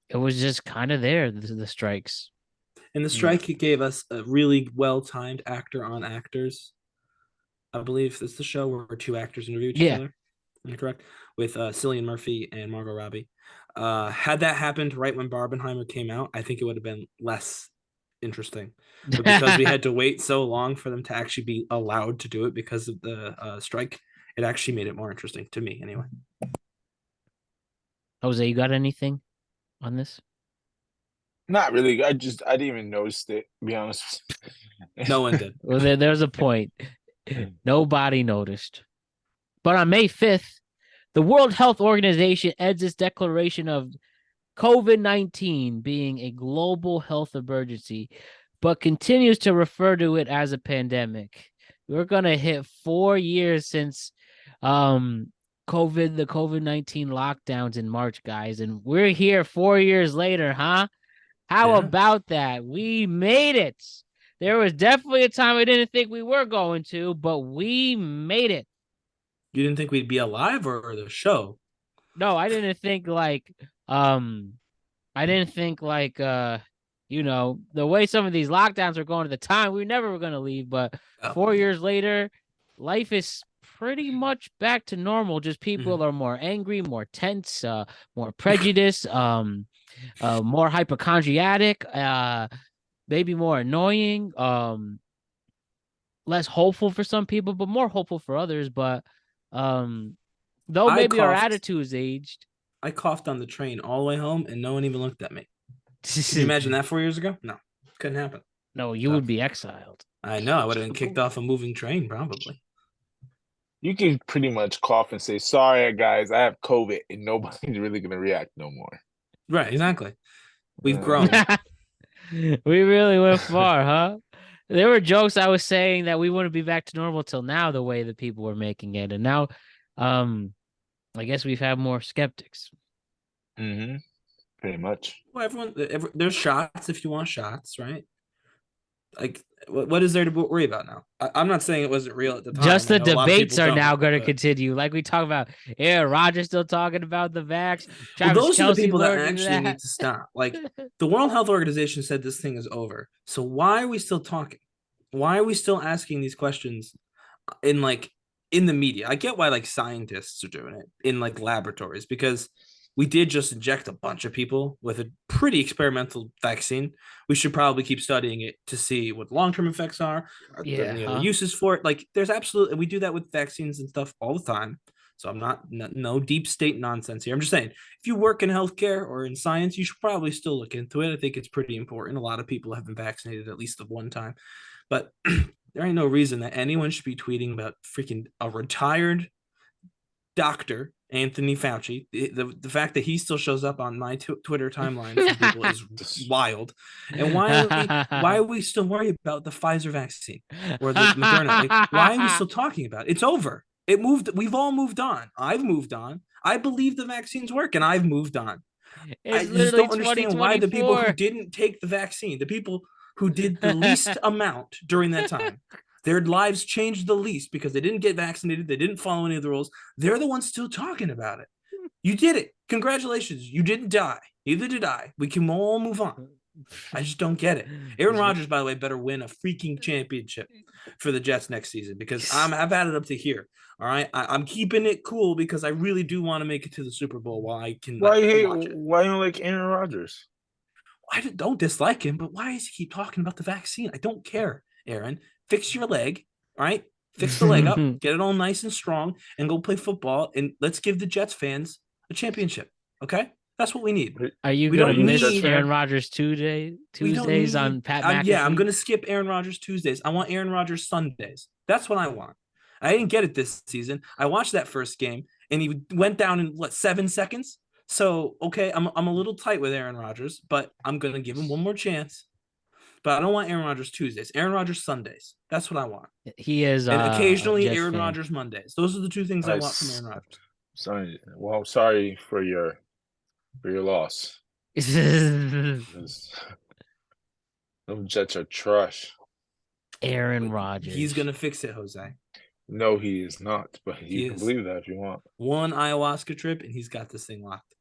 it was just kind of there, the strikes. And the Yeah. strike gave us a really well timed actor on actors. I believe it's the show where two actors interview each Yeah. other. Am I correct? With Cillian Murphy and Margot Robbie. Had that happened right when Barbenheimer came out, I think it would have been less interesting. But because we had to wait so long for them to actually be allowed to do it because of the strike, it actually made it more interesting to me, anyway. Jose, you got anything on this? Not really. I didn't even notice it, to be honest. No one did. Well, there's a point. Nobody noticed. But on May 5th, the World Health Organization ends its declaration of COVID-19 being a global health emergency, but continues to refer to it as a pandemic. We're gonna hit 4 years since the COVID-19 lockdowns in March, guys, and we're here 4 years later, huh? How Yeah. about that? We made it. There was definitely a time I didn't think we were going to, but we made it. You didn't think we'd be alive or the show? No, I didn't think the way some of these lockdowns are going at the time, we never were gonna leave. But Oh. 4 years later, life is pretty much back to normal. Just Mhm. people are more angry, more tense, more prejudiced. more hypochondriac, maybe more annoying, less hopeful for some people, but more hopeful for others. But though maybe our attitude's aged. I coughed on the train all the way home, and no one even looked at me. Can you imagine that 4 years ago? No, couldn't happen. No, you would be exiled. I know. I would have been kicked off a moving train, probably. You can pretty much cough and say, "Sorry, guys, I have COVID," and nobody's really gonna react no more. Right, exactly. We've grown. We really went far, huh? There were jokes I was saying that we wouldn't be back to normal till now, the way that people were making it, and now, I guess we've had more skeptics. Mm-hmm. Pretty much. Well, there's shots if you want shots, right? Like, what is there to worry about now? I'm not saying it wasn't real at the time. Just the debates are now going to but... continue. Like we talk about Aaron Rodgers still talking about the vax. Well, those Kelce are the people that actually need to stop. Like, the World Health Organization said this thing is over. So why are we still talking? Why are we still asking these questions in the media? I get why scientists are doing it in laboratories, because we did just inject a bunch of people with a pretty experimental vaccine. We should probably keep studying it to see what long-term effects are any other uses for it. There's absolutely, we do that with vaccines and stuff all the time. So I'm no deep state nonsense here. I'm just saying, if you work in healthcare or in science, you should probably still look into it. I think it's pretty important. A lot of people have been vaccinated at least of one time, but there ain't no reason that anyone should be tweeting about freaking a retired doctor, Anthony Fauci. The fact that he still shows up on my Twitter timeline for people is wild. And why are we still worried about the Pfizer vaccine or the Moderna? Why are we still talking about it? It's over. It moved. We've all moved on. I've moved on. I believe the vaccines work, and I've moved on. I just don't understand why the people who didn't take the vaccine, the people who did the least amount during that time, their lives changed the least because they didn't get vaccinated. They didn't follow any of the rules. They're the ones still talking about it. You did it. Congratulations. You didn't die. Neither did I. We can all move on. I just don't get it. Aaron Rodgers, by the way, better win a freaking championship for the Jets next season, because I've had it up to here. All right. I'm keeping it cool because I really do want to make it to the Super Bowl while I can. Why you don't like Aaron Rodgers? I don't dislike him, but why does he keep talking about the vaccine? I don't care, Aaron. Fix your leg, all right? Fix the leg up, get it all nice and strong, and go play football. And let's give the Jets fans a championship, okay? That's what we need. Are you going to miss Aaron Rodgers Tuesdays on Pat McAfee? Yeah, I'm going to skip Aaron Rodgers Tuesdays. I want Aaron Rodgers Sundays. That's what I want. I didn't get it this season. I watched that first game, and he went down in, 7 seconds? So, okay, I'm a little tight with Aaron Rodgers, but I'm going to give him one more chance. But I don't want Aaron Rodgers Tuesdays. Aaron Rodgers Sundays. That's what I want. He is, and occasionally Aaron Rodgers Mondays. Those are the two things I want from Aaron Rodgers. Sorry for your loss. Them Jets are trash. Aaron Rodgers. He's gonna fix it, Jose. No, he is not. But you can believe that if you want. One ayahuasca trip, and he's got this thing locked.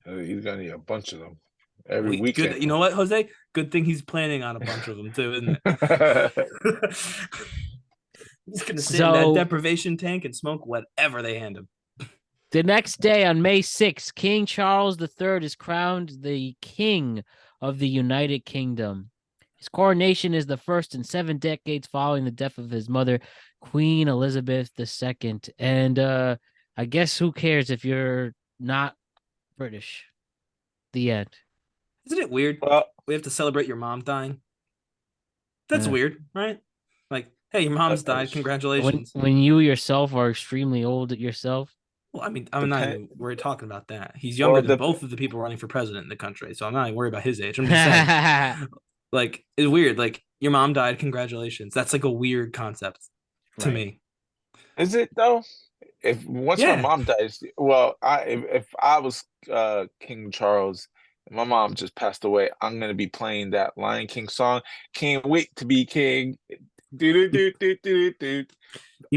He's gonna need a bunch of them. Every weekend. Good, you know what, Jose? Good thing he's planning on a bunch of them too, isn't it? He's gonna sit in that deprivation tank and smoke whatever they hand him. The next day, on May 6th, King Charles III is crowned the King of the United Kingdom. His coronation is the first in 7 decades following the death of his mother, Queen Elizabeth II. And I guess who cares if you're not British? The end. Isn't it weird? We have to celebrate your mom dying. That's weird, right? Like, hey, your mom's died. Congratulations. When you yourself are extremely old yourself. Well, I mean, I'm not even worried talking about that. He's younger than both of the people running for president in the country, so I'm not even worried about his age. I'm just saying, it's weird. Like, your mom died. Congratulations. That's like a weird concept to me. Is it though? My mom dies, if I was King Charles, my mom just passed away, I'm gonna be playing that Lion King song. Can't wait to be king. He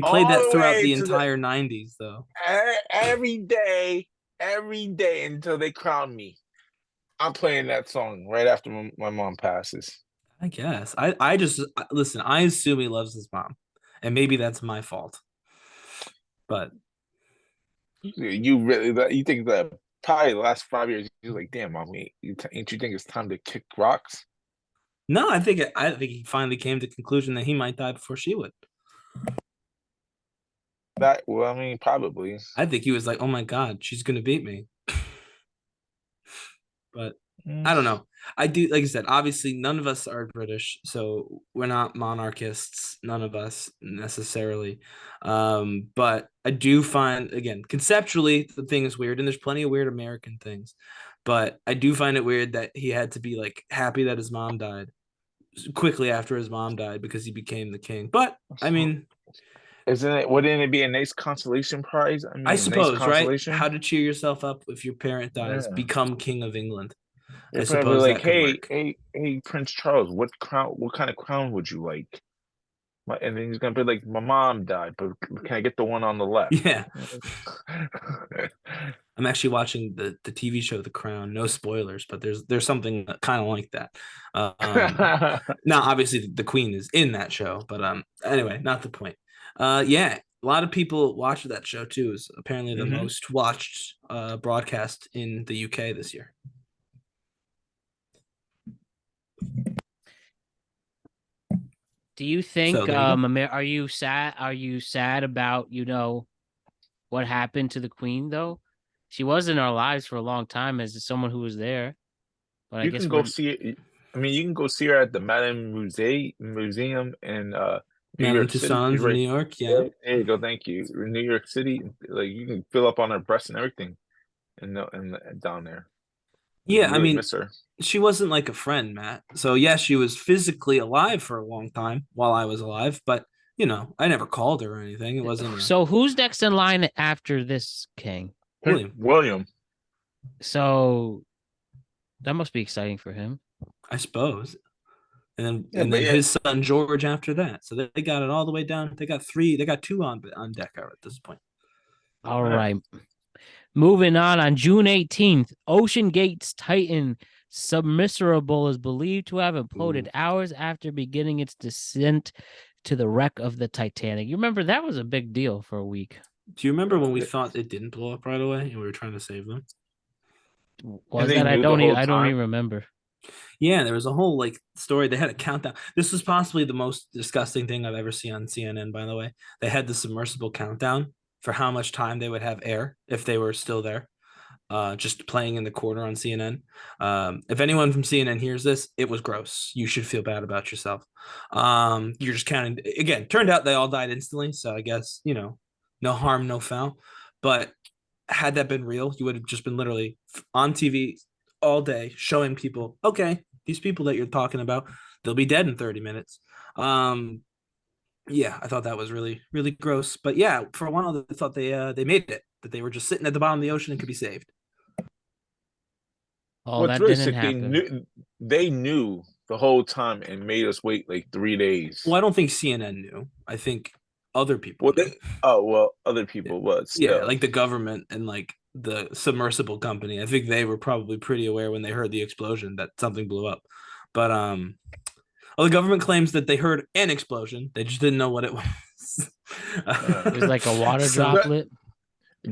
played that throughout the entire 90s, though. Every day until they crown me. I'm playing that song right after my mom passes. I guess. I just listen. I assume he loves his mom, and maybe that's my fault. But you think that probably the last 5 years, he's like, damn, mommy, ain't you think it's time to kick rocks? No, I think he finally came to the conclusion that he might die before she would. That, well, I mean, probably. I think he was like, oh my God, she's gonna beat me. But I don't know. I do, like I said, obviously none of us are British, so we're not monarchists, none of us necessarily. But I do find, again, conceptually the thing is weird, and there's plenty of weird American things. But I do find it weird that he had to be like happy that his mom died quickly after his mom died because he became the king. But I mean, Wouldn't it be a nice consolation prize? I mean, I a nice suppose, right? consolation. How to cheer yourself up if your parent dies, Yeah. become king of England. I You're probably suppose like, that could hey, work. hey, Prince Charles, what kind of crown would you like? And then he's gonna be like, my mom died, but can I get the one on the left? Yeah. I'm actually watching the TV show The Crown. No spoilers, but there's something kind of like that. Now, obviously, the Queen is in that show, but anyway, not the point. Yeah, a lot of people watch that show too. Is apparently the most watched broadcast in the UK this year. Do you think So, there you go. are you sad about, what happened to the Queen though? She was in our lives for a long time as someone who was there. But I You guess can go see it. I mean, you can go see her at the Madame Museum in New Madame York City. Tussauds in Right New York. Yeah. there you go. Thank you. In New York City, like you can fill up on her breasts and everything, and down there. You Yeah, I really mean, miss her. she wasn't like a friend, Matt. So yes, she was physically alive for a long time while I was alive, but I never called her or anything. It wasn't so who's next in line after this king? William, William. So that must be exciting for him. I suppose. And Yeah, then but yeah, his son George after that. So they got it all the way down. They got two on deck at this point. All right. Moving on June 18th, Ocean Gate's Titan submersible is believed to have imploded hours after beginning its descent to the wreck of the Titanic. You remember that was a big deal for a week. Do you remember when we thought it didn't blow up right away and we were trying to save them? Was that I don't even remember. Yeah, there was a whole story. They had a countdown. This was possibly the most disgusting thing I've ever seen on CNN, by the way. They had the submersible countdown for how much time they would have air if they were still there. Just playing in the corner on CNN. If anyone from CNN hears this, it was gross. You should feel bad about yourself. You're just counting. Again, turned out they all died instantly. So I guess, no harm, no foul. But had that been real, you would have just been literally on TV all day showing people, okay, these people that you're talking about, they'll be dead in 30 minutes. Yeah, I thought that was really, really gross. But yeah, for a while, they thought they made it, that they were just sitting at the bottom of the ocean and could be saved. Oh, that really didn't happen. They knew the whole time and made us wait like 3 days. Well, I don't think CNN knew. I think other people knew. Other people was. Yeah, like the government and the submersible company. I think they were probably pretty aware when they heard the explosion that something blew up. But the government claims that they heard an explosion. They just didn't know what it was. It was like a water droplet.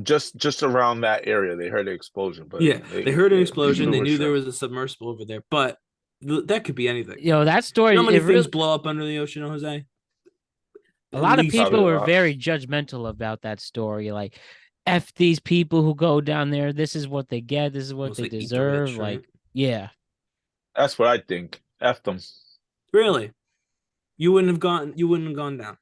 Just around that area, they heard an explosion. But yeah, they heard an explosion. They knew there was a submersible over there, but that could be anything. That story. How many things blow up under the ocean, Jose? A lot of people were very judgmental about that story. Like, F these people who go down there. This is what they get. This is what they deserve. Right? Yeah. That's what I think. F them. Really? You wouldn't have gone down.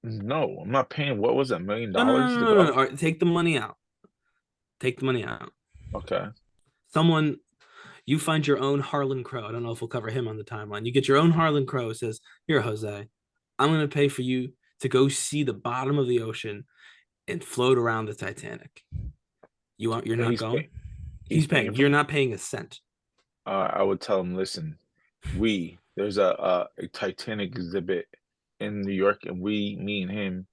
No, I'm not paying. What was it, $1 million? No. All right, take the money out. Take the money out. Okay. You find your own Harlan Crow. I don't know if we'll cover him on the timeline. You get your own Harlan Crow. It says, here, Jose, I'm going to pay for you to go see the bottom of the ocean and float around the Titanic. You're not going? He's paying. You're not paying a cent. I would tell him, listen, there's a Titanic exhibit in New York, and me and him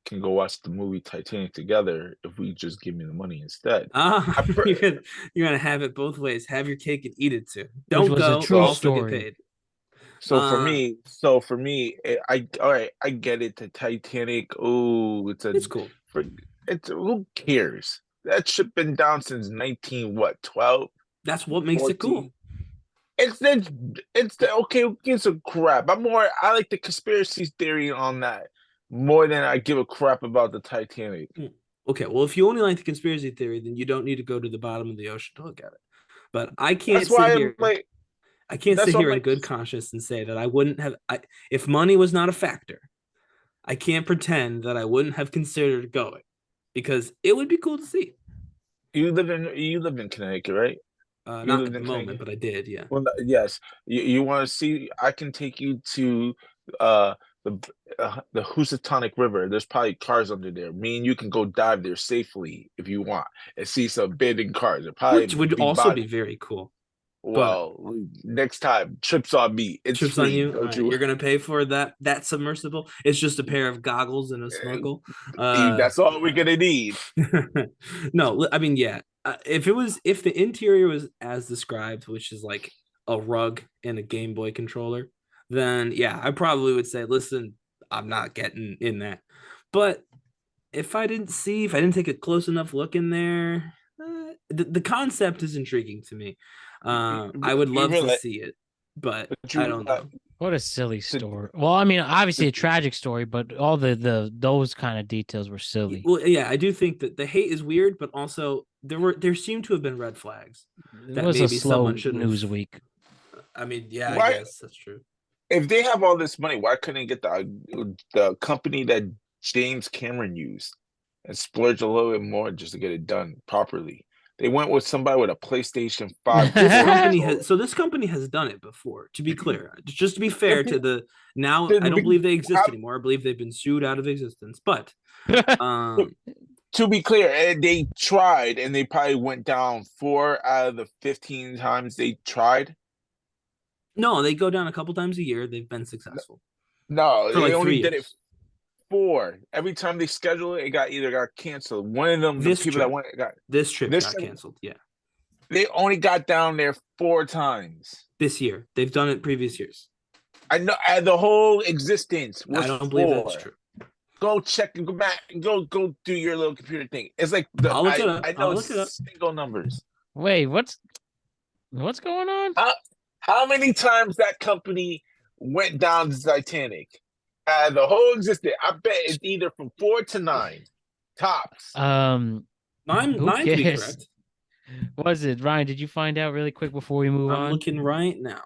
can go watch the movie Titanic together if we just give me the money instead. You're gonna have it both ways. Have your cake and eat it too. Don't go. A true also story. get paid. So for me, all right. I get it. The Titanic. Oh, it's cool. Who cares? That ship been down since 12? That's what makes 14? it cool. Okay, who gives a crap? I like the conspiracy theory on that more than I give a crap about the Titanic. Okay, well, if you only like the conspiracy theory, then you don't need to go to the bottom of the ocean to look at it. But I can't That's why sit I'm here. like, I can't that's sit why I'm here in like, good conscience and say that I wouldn't have. If money was not a factor, I can't pretend that I wouldn't have considered going because it would be cool to see. you live in Connecticut, right? You Not lived at the in moment, Connecticut. but I did. Yeah. Well, yes. You want to see? I can take you to uh the Housatonic River. There's probably cars under there. Me and you can go dive there safely if you want and see some abandoned cars. It probably Which would be also be body. very cool. Well, next time trips on me. It's Trips on free. you. Don't you? You're gonna pay for that submersible. It's just a pair of goggles and a snorkel. That's all we're gonna need. No, I mean, yeah. If the interior was as described, which is like a rug and a Game Boy controller, then yeah, I probably would say, listen, I'm not getting in that. But if I didn't take a close enough look in there, the concept is intriguing to me. I would love to see it, but I don't know. What a silly story. Well, I mean, obviously a tragic story, but all those kind of details were silly. Well, yeah, I do think that the hate is weird, but also there seem to have been red flags. It was a slow news week. I mean, yeah, I guess that's true. If they have all this money, why couldn't they get the company that James Cameron used and splurge a little bit more just to get it done properly? They went with somebody with a PlayStation 5. This company has done it before, to be clear. Just to be fair to the now, I don't believe they exist anymore. I believe they've been sued out of existence. But to be clear, they tried and they probably went down 4 out of the 15 times they tried. No, they go down a couple times a year. They've been successful. No, they only did it 4. Every time they schedule it, it got canceled. One of them, this trip got canceled. Yeah, they only got down there 4 times this year. They've done it previous years. I know. The whole existence was. I don't believe that's true. Go check and go back. Go do your little computer thing. It's like I'll look it up. I know single numbers. Wait, what's going on? How many times that company went down the Titanic? The whole existence. I bet it's either from 4 to 9 tops. 9 to be correct. Was it, Ryan? Did you find out really quick before we move on? I'm looking right now.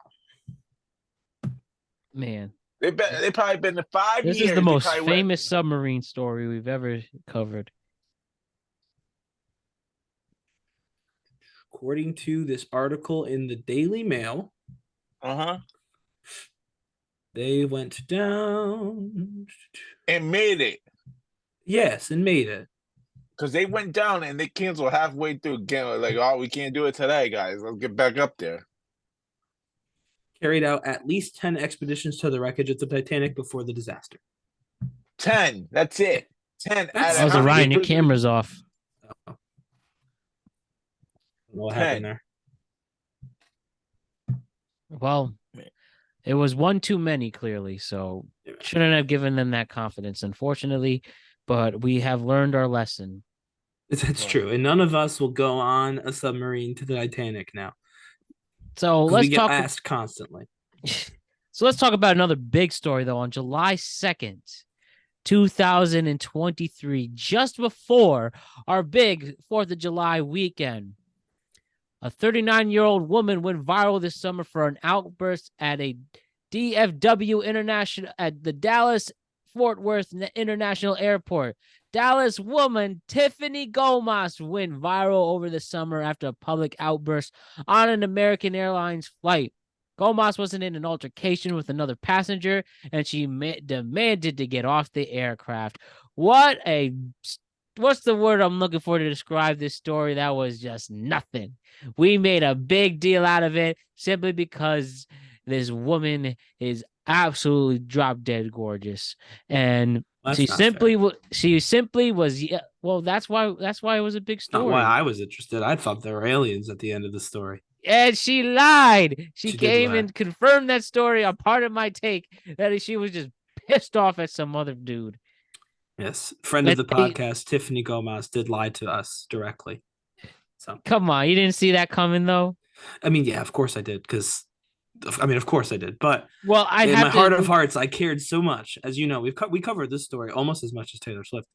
Man, they probably been to 5 years. This is the most famous submarine story we've ever covered. According to this article in the Daily Mail, they went down and made it. Yes, and made it. Because they went down and they canceled halfway through again. Like, oh, we can't do it today, guys. Let's get back up there. Carried out at least 10 expeditions to the wreckage of the Titanic before the disaster. 10. That's it. 10. That was Ryan. Your camera's off. Oh. What happened there? Well, it was one too many, clearly. So shouldn't have given them that confidence, unfortunately. But we have learned our lesson. That's true. And none of us will go on a submarine to the Titanic now. So let's talk. We get asked constantly. So let's talk about another big story, though. On July 2nd, 2023, just before our big 4th of July weekend, a 39-year-old woman went viral this summer for an outburst at a DFW International at the Dallas Fort Worth International Airport. Dallas woman Tiffany Gomas went viral over the summer after a public outburst on an American Airlines flight. Gomas wasn't in an altercation with another passenger, and she demanded to get off the aircraft. What's the word I'm looking for to describe this story? That was just nothing. We made a big deal out of it simply because this woman is absolutely drop dead gorgeous, and she simply was. Yeah, well, that's why it was a big story. Not why I was interested. I thought there were aliens at the end of the story. And she lied. She came and confirmed that story. A part of my take that she was just pissed off at some other dude. Yes, friend of the podcast, Tiffany Gomez, did lie to us directly. So come on, you didn't see that coming though. I mean, yeah, of course I did, because of course I did. But well, in my heart of hearts, I cared so much. As you know, we covered this story almost as much as Taylor Swift.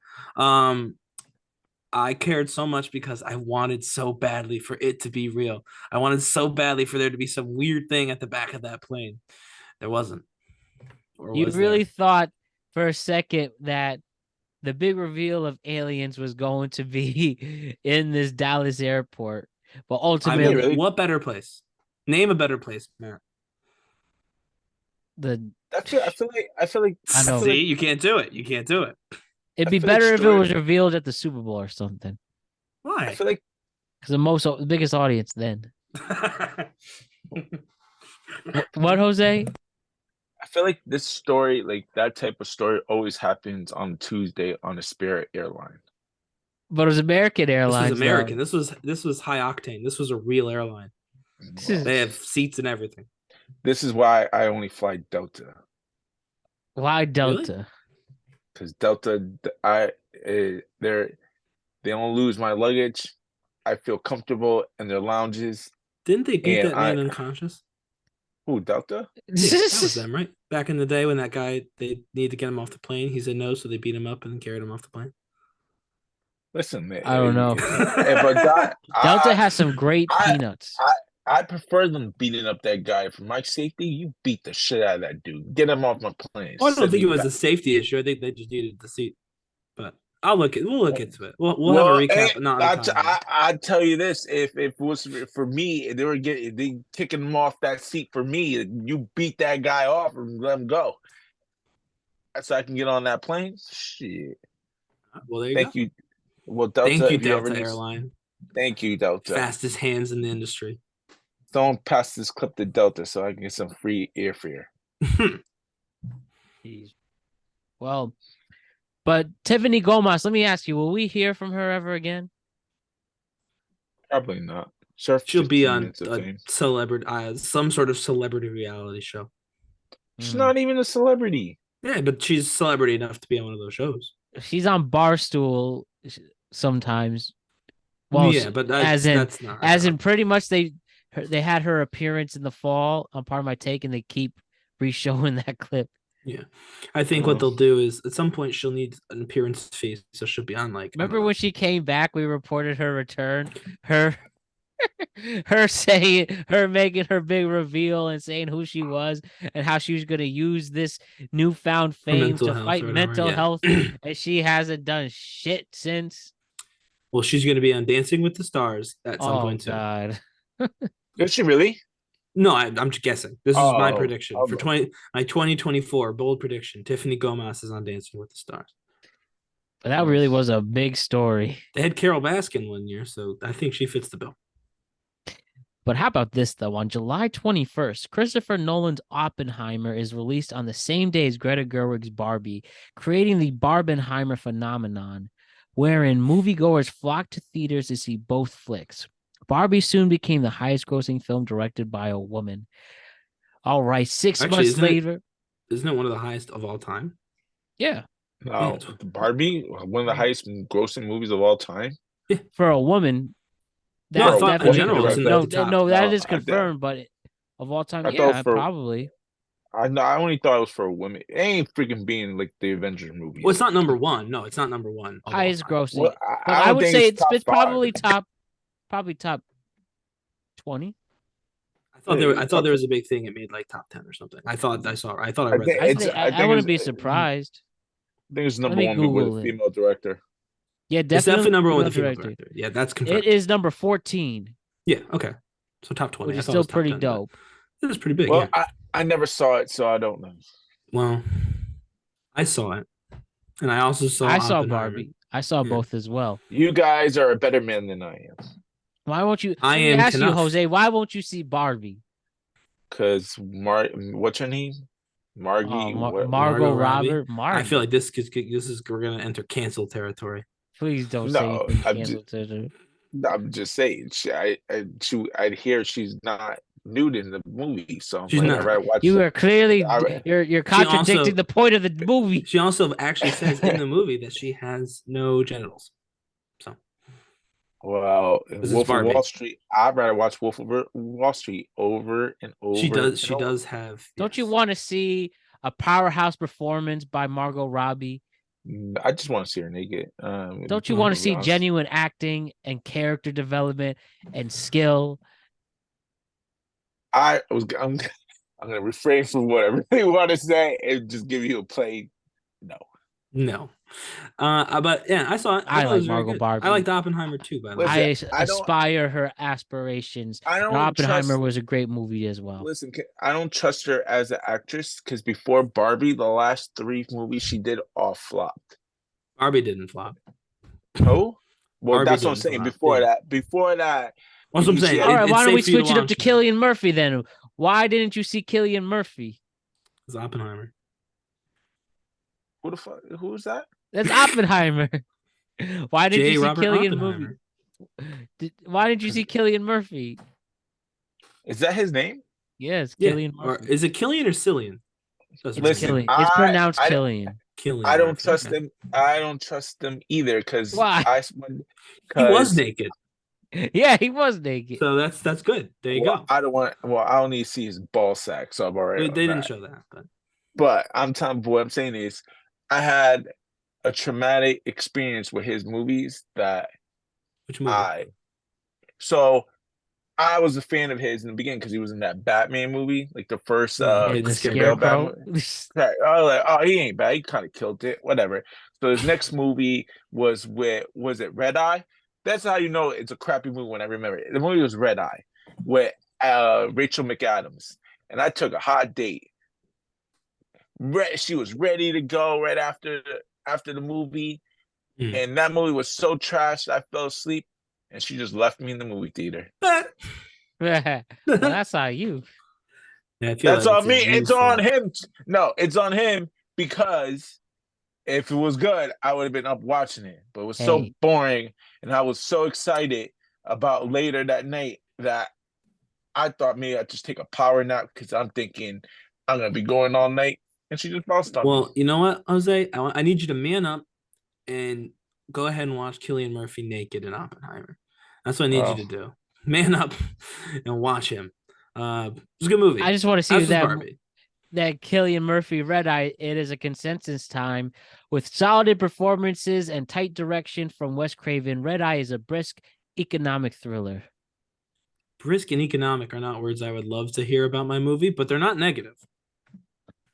I cared so much because I wanted so badly for it to be real. I wanted so badly for there to be some weird thing at the back of that plane. There wasn't. Or you was really there? thought for a second that the big reveal of aliens was going to be in this Dallas airport, but ultimately, what better place? Name a better place, Matt. I feel like See, you can't do it. You can't do it. It'd be better if it was revealed at the Super Bowl or something. Why? I feel like because the biggest audience then. What, Jose? I feel like this story, like that type of story, always happens on Tuesday on a Spirit airline. But it was American Airlines. This was American. This was high octane. This was a real airline. Well, they have seats and everything. This is why I only fly Delta. Why Delta? Because Delta, they don't lose my luggage. I feel comfortable in their lounges. Didn't they beat that man unconscious? Who, Delta? Yeah, that was them, right? Back in the day when that guy, they needed to get him off the plane. He said no, so they beat him up and carried him off the plane. Listen, man. I don't know. But Delta has some great peanuts. I prefer them beating up that guy. For my safety, you beat the shit out of that dude. Get him off my plane. I don't think it was a safety issue. I think they just needed the seat. But we'll look into it. We'll have a recap. I'll tell you this: if it was for me, they kicking him off that seat for me. You beat that guy off and let him go, so I can get on that plane. Shit. Well, there you Thank go. you. Well, Delta, thank you, Delta Airline. Thank you, Delta. Fastest hands in the industry. Don't pass this clip to Delta so I can get some free airfare. Well, but Tiffany Gomez, let me ask you, will we hear from her ever again? Probably not. Sure, she'll be on a celebrity, some sort of celebrity reality show. She's not even a celebrity. Yeah, but she's celebrity enough to be on one of those shows. She's on Barstool sometimes. Well, yeah, but that's not in pretty much they had her appearance in the fall on Part of My Take, and they keep re-showing that clip. Yeah, I think what they'll do is at some point she'll need an appearance fee, so she'll be on Remember when she came back? We reported her return. Her making her big reveal and saying who she was and how she was going to use this newfound fame to fight mental health, and she hasn't done shit since. Well, she's going to be on Dancing with the Stars at some point too. God. Is she really? No, I'm just guessing. This is my prediction for my 2024 bold prediction. Tiffany Gomez is on Dancing with the Stars. But that really was a big story. They had Carol Baskin one year, so I think she fits the bill. But how about this, though? On July 21st, Christopher Nolan's Oppenheimer is released on the same day as Greta Gerwig's Barbie, creating the Barbenheimer phenomenon, wherein moviegoers flock to theaters to see both flicks. Barbie soon became the highest-grossing film directed by a woman. All right, 6 months later. Isn't it one of the highest of all time? Yeah. No, Barbie, one of the highest grossing movies of all time? Yeah. For a woman. That's in general. That is confirmed, but of all time, probably. I only thought it was for a woman. It ain't freaking being like the Avengers movie. Well, it's not number one. No, it's not number one. Highest grossing. Well, I would say it's probably top 20. I thought there was a big thing. It made like top 10 or something. I read that. I wouldn't be surprised. I think it's number one with a female director. Yeah, definitely. It's definitely number one with a female director. Yeah, that's confirmed. It is number 14. Yeah, okay. So top 20. Which is still pretty dope. It was pretty big. Well, yeah. I never saw it, so I don't know. Well, I saw it. And I also saw Barbie. I saw both as well. You guys are a better man than I am. Why won't you? Let me ask you, Jose, why won't you see Barbie? Because what's her name? Margot Robbie. I feel like we're gonna enter cancel territory. Please don't say cancel territory. I'm just saying. I'd hear she's not nude in the movie, so I'm She's like, not. I'd rather watch. You are clearly I- you're contradicting also- the point of the movie. She also actually says in the movie that she has no genitals. So Well, in This is Wolf of Barbie. Wall Street, I'd rather watch Wolf of Wall Street over and over. she does. and She over. does have. Don't you yes. want to see a powerhouse performance by Margot Robbie? I just want to see her naked. Don't you want to see genuine acting and character development and skill? I'm gonna refrain from what I really want to say and just give you a plain no. No. But yeah, I saw it. I thought it like was very Margot good. Barbie. I liked Oppenheimer too. By the way, Listen, I I don't- aspire her aspirations. I And don't Oppenheimer trust. was a great movie as well. Listen, I don't trust her as an actress because before Barbie, the last 3 movies she did all flopped. Barbie didn't flop. Oh, well, Barbie that's what I'm didn't saying. flop, Before yeah. that, before that, That's what I'm She saying. had- All right, It's why don't we safe for you switch it up to watch now. Cillian Murphy then? Why didn't you see Cillian Murphy? It's Oppenheimer. who the fuck? Who is that? That's Oppenheimer. Why didn't J. you see Robert Cillian Murphy? Oppenheimer. Why didn't you see Cillian Murphy? Is that his name? Yes, Yeah. Cillian Or Murphy. is it Cillian or Cillian? Doesn't It's Listen, matter. Cillian. It's pronounced I- Cillian. Cillian I don't Murphy, trust okay. them. I don't trust them either because Why? He was naked, Yeah, he was naked. so that's good. There you go. I don't want. Well, I don't need to see his ball sack, so I'm already. They didn't show that, but But I'm telling. What I'm saying is, I had a traumatic experience with his movies that which movie? So I was a fan of his in the beginning because he was in that Batman movie, like the first Big And the Scary Bale Scarecrow. Batman. Right. I was like, oh, he ain't bad. He kind of killed it. Whatever. So his next movie was it Red Eye? That's how you know it's a crappy movie when I remember it. The movie was Red Eye with Rachel McAdams. And I took a hot date. She was ready to go right after the movie. Hmm. And that movie was so trash I fell asleep and she just left me in the movie theater. Well, that's how you. Yeah, I feel That's like on me. a It's useful- on him. No, it's on him because if it was good, I would have been up watching it. But it was so Hey. boring, and I was so excited about later that night that I thought maybe I'd just take a power nap because I'm thinking I'm gonna be going all night, and she just bounced on me. Well, you know what, Jose? I need you to man up and go ahead and watch Cillian Murphy naked in Oppenheimer. That's what I need Wow. you to do. Man up and watch him. It's a good movie. I just want to see As was that Barbie. Cillian Murphy Red Eye. It is a consensus time with solid performances and tight direction from Wes Craven. Red Eye is a brisk economic thriller. Brisk and economic are not words I would love to hear about my movie, but they're not negative.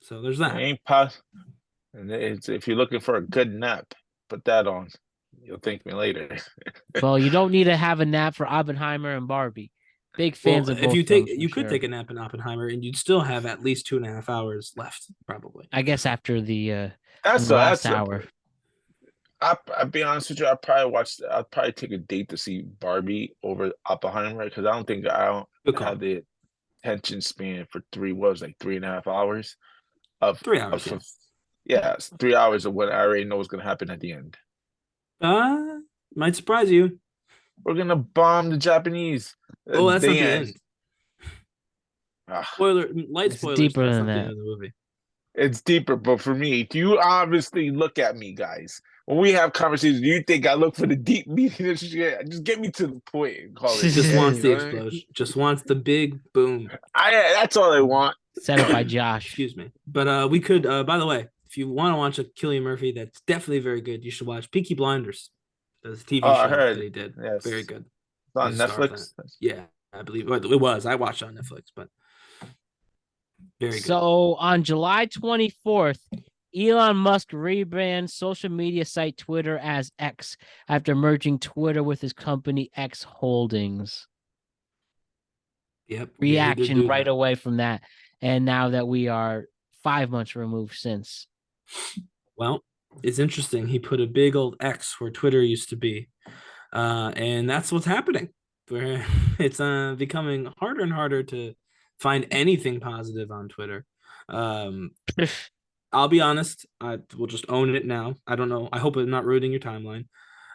So there's It that. ain't possible. And if you're looking for a good nap, put that on. You'll thank me later. Well, you don't need to have a nap for Oppenheimer and Barbie. Big fans of both. If you films, for you could sure. take a nap in Oppenheimer and you'd still have at least 2.5 hours left, probably. I guess after the That's last hour. I'll be honest with you. I'd probably take a date to see Barbie over Oppenheimer because I Good don't call. have the attention span for 3.5 hours of 3 hours. of- yeah, it's 3 hours of what I already know is going to happen at the end. Might surprise you. We're gonna bomb the Japanese. Oh, that's not the end. end. Ah, Light It's spoilers. deeper That's than not the that. end of the movie. it's deeper, but for me, do you obviously look at me, guys? When we have conversations, do you think I look for the deep meaning of shit? Just get me to the point and call it. Just wants the you know what I mean? explosion. Just wants the big boom. That's all I want. Set up by Josh. Excuse me. But we could, by the way, if you want to watch a Cillian Murphy that's definitely very good, you should watch Peaky Blinders. That's a TV Oh, I show heard. that he did. Yes. Very good. It's on He's a star of Netflix. Yeah, I believe it was. I watched it on Netflix, but very good. So on July 24th, Elon Musk rebrands social media site Twitter as X after merging Twitter with his company X Holdings. Yep. Reaction right away from that. And now that we are 5 months removed since. Well, it's interesting. He put a big old X where Twitter used to be. And that's what's happening. Where it's becoming harder and harder to find anything positive on Twitter. I'll be honest. I will just own it now. I don't know. I hope I'm not ruining your timeline.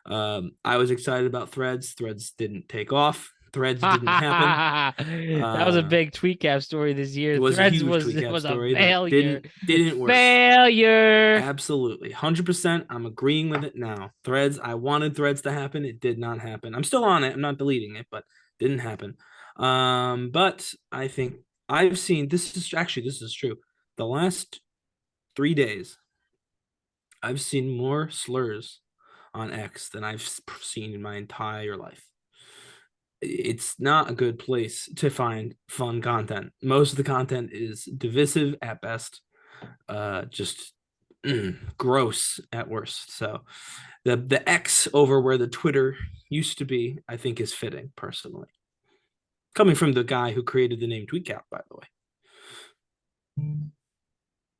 I was excited about Threads. Threads didn't take off. Threads didn't happen. That was a big tweet cap story this year. It was Threads a huge was tweet cap a story failure. that didn't work. Failure. Absolutely. 100%. I'm agreeing with it now. Threads, I wanted Threads to happen. It did not happen. I'm still on it. I'm not deleting it, but didn't happen. But I think I've seen this is true. The last 3 days, I've seen more slurs on X than I've seen in my entire life. It's not a good place to find fun content. Most of the content is divisive at best, just gross at worst. So the X over where the Twitter used to be, I think, is fitting personally. Coming from the guy who created the name TweetCap, by the way.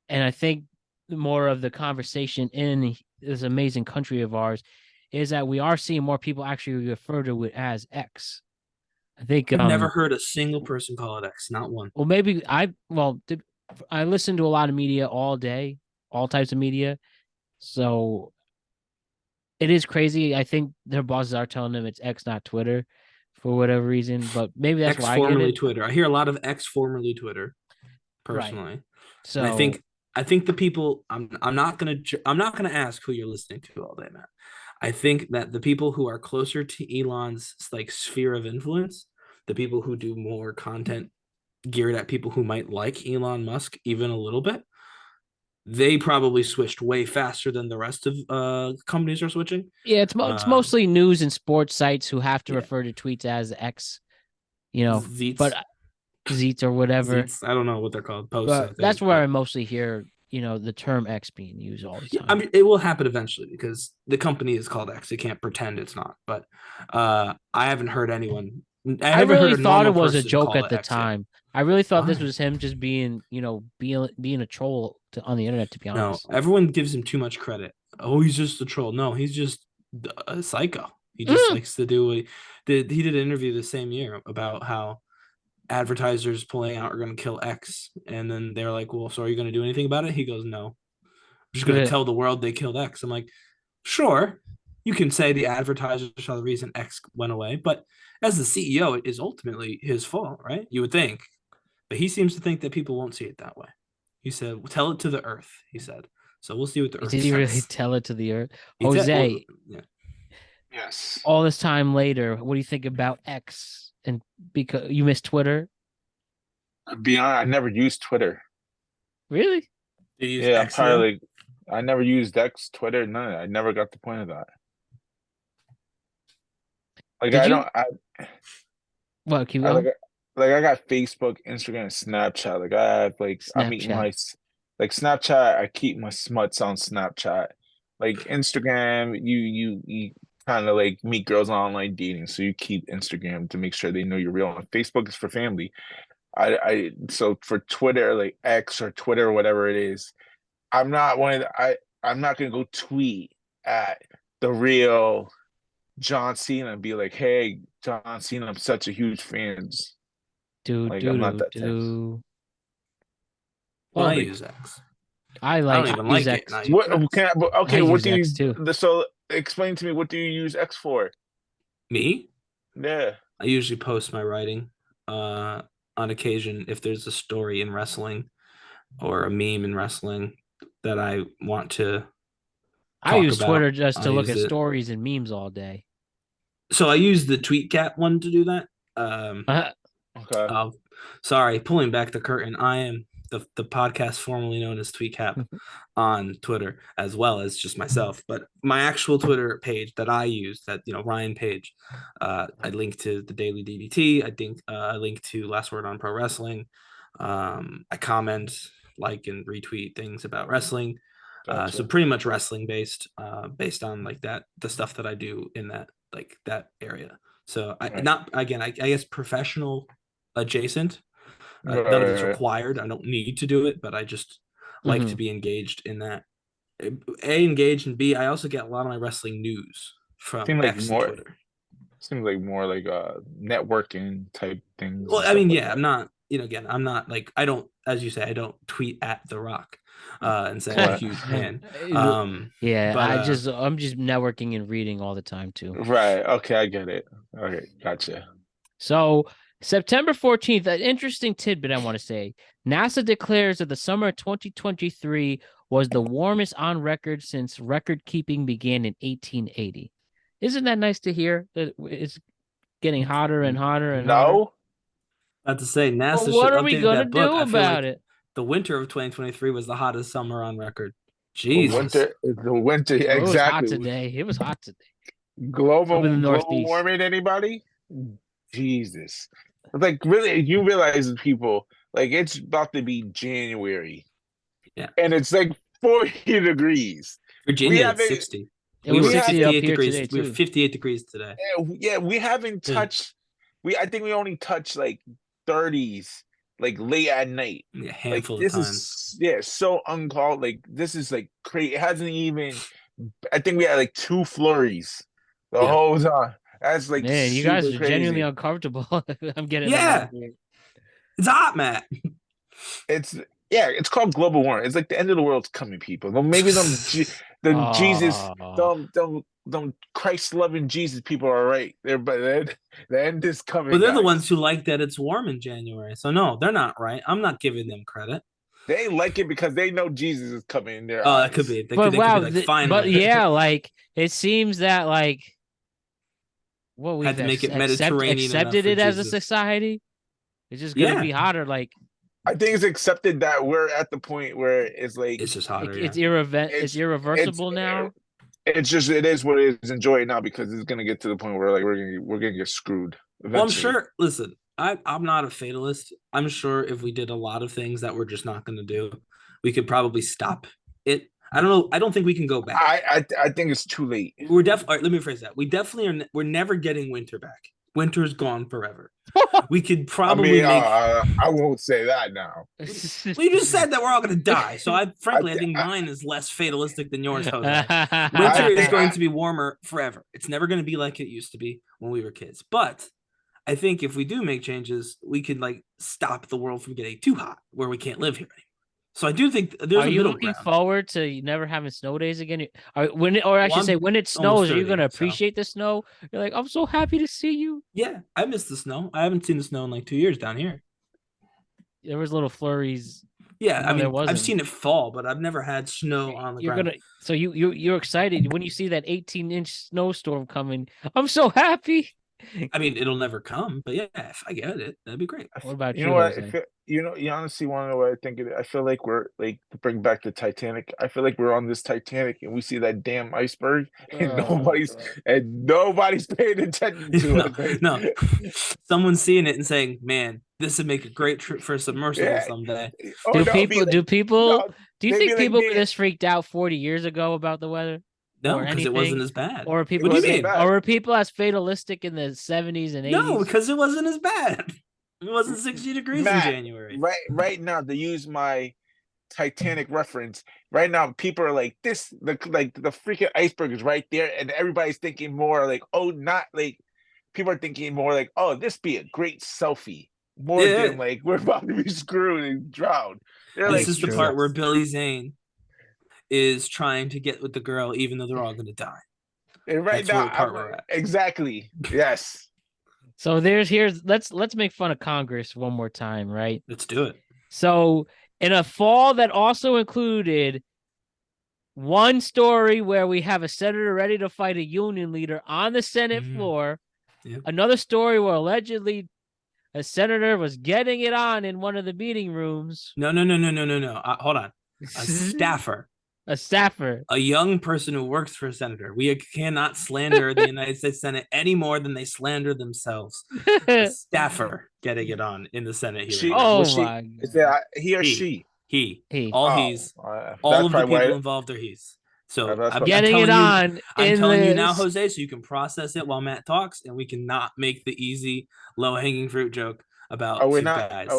And I think more of the conversation in this amazing country of ours is that we are seeing more people actually refer to it as X. I think I've never heard a single person call it X, not one. Well, maybe I listen to a lot of media all day, all types of media. So it is crazy. I think their bosses are telling them it's X, not Twitter, for whatever reason. But maybe that's X why I get formerly it. Twitter. I hear a lot of X formerly Twitter, personally. Right. So and I think the people I'm not gonna ask who you're listening to all day, Matt. I think that the people who are closer to Elon's like sphere of influence, the people who do more content geared at people who might like Elon Musk even a little bit, they probably switched way faster than the rest of companies are switching. Yeah, it's mostly news and sports sites who have to refer to tweets as X, Zeets. but Zeets or whatever. Zeets, I don't know what they're called. Posts. But that's where I mostly hear, the term X being used all the time. I mean, it will happen eventually because the company is called X. They can't pretend it's not. But I haven't heard anyone. I really thought it was a joke at the time. I really thought this was him just being, being a troll on the internet, to be honest. No, everyone gives him too much credit. Oh, he's just a troll. No, he's just a psycho. He just likes to do what he did an interview the same year about how advertisers pulling out are going to kill X. And then they're like, well, so are you going to do anything about it? He goes, no. I'm just going to tell the world they killed X. I'm like, sure, you can say the advertisers are the reason X went away, but as the CEO, it is ultimately his fault, right? You would think. But he seems to think that people won't see it that way. He said, tell it to the earth, he said. So we'll see what the earth says. Did he really tell it to the earth? Jose, yes. All this time later, what do you think about X? And because you missed Twitter? Beyond, I never used Twitter. Really? Yeah, X, probably. I never used X, Twitter, none of that. I never got the point of that. Like What? Keep going. Like I got Facebook, Instagram, and Snapchat. Like I have I'm eating my Snapchat. I keep my smuts on Snapchat. Like Instagram, you kind of like meet girls online dating, so you keep Instagram to make sure they know you're real. And Facebook is for family. So for Twitter, like X or Twitter or whatever it is, I'm not I'm not gonna go tweet at the real John Cena and be like, hey, John Cena, I'm such a huge fan. I'm not that type. Well, I use X. I don't even like X. What do you so explain to me, what do you use X for? Me? Yeah. I usually post my writing on occasion if there's a story in wrestling or a meme in wrestling that I want to I use Twitter just to look at stories and memes all day. So I use the TweetCat one to do that. Okay. Sorry, pulling back the curtain. I am the podcast formerly known as TweetCap on Twitter, as well as just myself. But my actual Twitter page that I use, that Ryan page, I link to the Daily DDT. I link to Last Word on Pro Wrestling. I comment, like, and retweet things about wrestling. Gotcha. So pretty much wrestling based on like that, the stuff that I do in that area. So I guess professional adjacent. None of it's required. I don't need to do it, but I just like to be engaged in that. A, engaged, and B, I also get a lot of my wrestling news from X and Twitter. Seems like more like networking type things. Well, I mean, I'm not. Again, I'm not like, I don't, as you say, I don't tweet at The Rock and say I'm a huge fan. I'm just networking and reading all the time too. Right. Okay, I get it. Okay, gotcha. So September 14th, an interesting tidbit I want to say. NASA declares that the summer of 2023 was the warmest on record since record keeping began in 1880. Isn't that nice to hear? That it's getting hotter and hotter and hotter. No. About to say NASA Well, should what are we update gonna that book. do I feel about like it? the winter of 2023 was the hottest summer on record. The Jesus. winter, Well, it was hot exactly. today. It was hot today. Global Up in the global Northeast. warming, anybody? Jesus. Like, really, you realize, people, like, it's about to be January. Yeah. And it's like 40 degrees. Virginia, haven't- 60. It was were 60 up 58 here degrees. today, We were too. 58 degrees today. Yeah, we haven't touched. I think we only touched like 30s, like late at night. Yeah, a handful Like, of this times. is so uncalled. Like, this is like crazy. It hasn't even. I think we had like 2 flurries the Yeah. whole time. That's like, Man, you super guys are crazy. genuinely uncomfortable. I'm getting Yeah. It's hot, Matt. It's called global warming. It's like the end of the world's coming, people. Well, maybe Jesus, them Christ-loving Jesus people are right. The end is coming. But they're the guys. ones who like that it's warm in January. So no, they're not right. I'm not giving them credit. They like it because they know Jesus is coming in their Oh, eyes. that could be. They But could wow, be like, finally. but yeah, like it seems that like what we've Had to make it Mediterranean accepted enough it for as a Jesus. society. It's just gonna Yeah. be hotter. Like I think it's accepted that we're at the point where it's like It's just hotter. it's yeah. it's irreversible now. It's just, it is what it is. Enjoy it now, because it's gonna get to the point where like we're gonna get screwed eventually. Well, I'm sure. Listen, I'm not a fatalist. I'm sure if we did a lot of things that we're just not going to do, we could probably stop it. I don't know. I don't think we can go back. I think it's too late. We're definitely. Let me phrase that. We definitely are. We're never getting winter back. Winter's gone forever. We could probably I won't say that now. Well, you just said that we're all going to die. So I think mine is less fatalistic than yours, Jose. Winter is going to be warmer forever. It's never going to be like it used to be when we were kids. But I think if we do make changes, we could like stop the world from getting too hot where we can't live here anymore. So I do think there's Are a you middle looking ground. forward to never having snow days again? When it almost snows, are you 30, gonna so. appreciate the snow? You're like, I'm so happy to see you. Yeah, I miss the snow. I haven't seen the snow in like 2 years down here. There was little flurries. Yeah, No, I there mean, wasn't. I've seen it fall, but I've never had snow on the ground. So you're excited when you see that 18-inch snowstorm coming. I'm so happy. I mean, it'll never come, but yeah, if I get it, that'd be great. What about You know what? Jose? You honestly want to know what I think? I feel like we're like, to bring back the Titanic. I feel like we're on this Titanic and we see that damn iceberg, and nobody's paying attention to it. No, someone's seeing it and saying, "Man, this would make a great trip for a submersible someday." Do you think people were this freaked out 40 years ago about the weather? No, because it wasn't as bad. Or What do you mean? or were people as fatalistic in the 70s and 80s? No, because it wasn't as bad. It wasn't 60 degrees in January. Right now, to use my Titanic reference, right now people are like, the freaking iceberg is right there, and everybody's thinking more like, people are thinking more like, oh, this be a great selfie, more than like we're about to be screwed and drowned. This is the part where Billy Zane is trying to get with the girl, even though they're all going to die. And right now, we're at. Exactly. Yes. So let's make fun of Congress one more time, right? Let's do it. So in a fall that also included one story where we have a senator ready to fight a union leader on the Senate floor, another story where allegedly a senator was getting it on in one of the meeting rooms. No. Hold on. A staffer. A staffer. A young person who works for a senator. We cannot slander the United States Senate any more than they slander themselves. A staffer getting it on in the Senate hearing. My God. Is that he or she? He. All he's. All of the people involved are he's. So I'm getting it on. I'm telling you now, Jose, so you can process it while Matt talks, and we cannot make the easy, low-hanging fruit joke about two guys.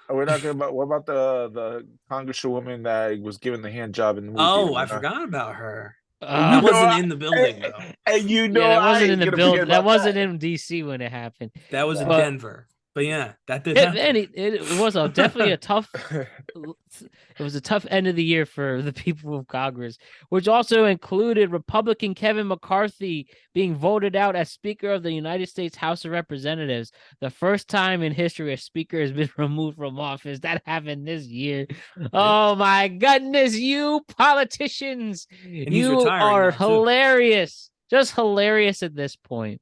We're not going about. What about the congresswoman that was given the hand job in the movie? Oh, I forgot about her. That wasn't in the building though. And that wasn't in the building. That wasn't in DC when it happened. That was in Denver. But yeah, that did happen. It was definitely a tough it was a tough end of the year for the people of Congress, which also included Republican Kevin McCarthy being voted out as Speaker of the United States House of Representatives, the first time in history a speaker has been removed from office. That happened this year. Oh my goodness, you politicians. And he's You retiring are now, too. hilarious. Just hilarious at this point.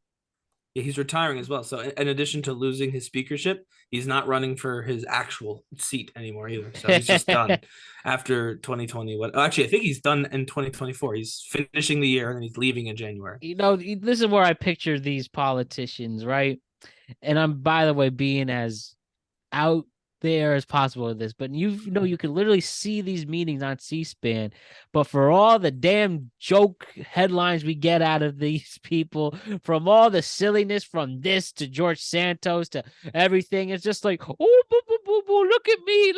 Yeah, he's retiring as well. So in addition to losing his speakership, he's not running for his actual seat anymore either. So he's just done after 2020. Actually, I think he's done in 2024. He's finishing the year and then he's leaving in January. You know, this is where I picture these politicians, right? And I'm, by the way, being as out there as possible with this, but you know, you can literally see these meetings on C-SPAN. But for all the damn joke headlines we get out of these people, from all the silliness, from this to George Santos to everything, it's just like, oh, boo, boo, boo, boo, look at me,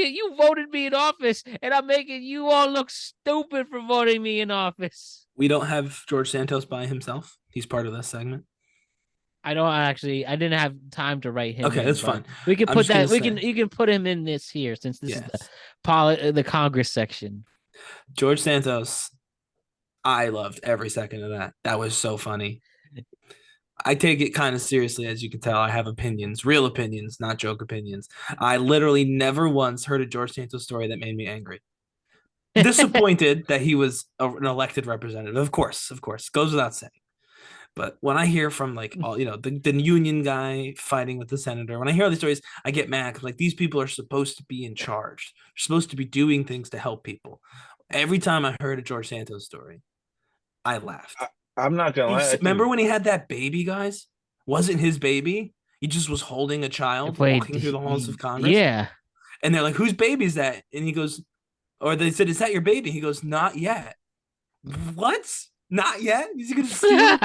you voted me in office, and I'm making you all look stupid for voting me in office. We don't have George Santos by himself. He's part of this segment. I didn't have time to write him. Okay, that's fine. We can put that. You can put him in this here, since this is the Congress section. George Santos, I loved every second of that. That was so funny. I take it kind of seriously, as you can tell. I have opinions, real opinions, not joke opinions. I literally never once heard a George Santos story that made me angry. Disappointed that he was an elected representative. Of course, goes without saying. But when I hear from like all, you know, the union guy fighting with the senator, when I hear all these stories, I get mad. Like, these people are supposed to be in charge. They're supposed to be doing things to help people. Every time I heard a George Santos story, I laughed. I'm not gonna lie. Remember when he had that baby, guys? Wasn't his baby? He just was holding a child walking through the halls of Congress. Yeah. And they're like, "Whose baby is that?" And he goes, or they said, "Is that your baby?" He goes, "Not yet." What? Not yet? He's gonna steal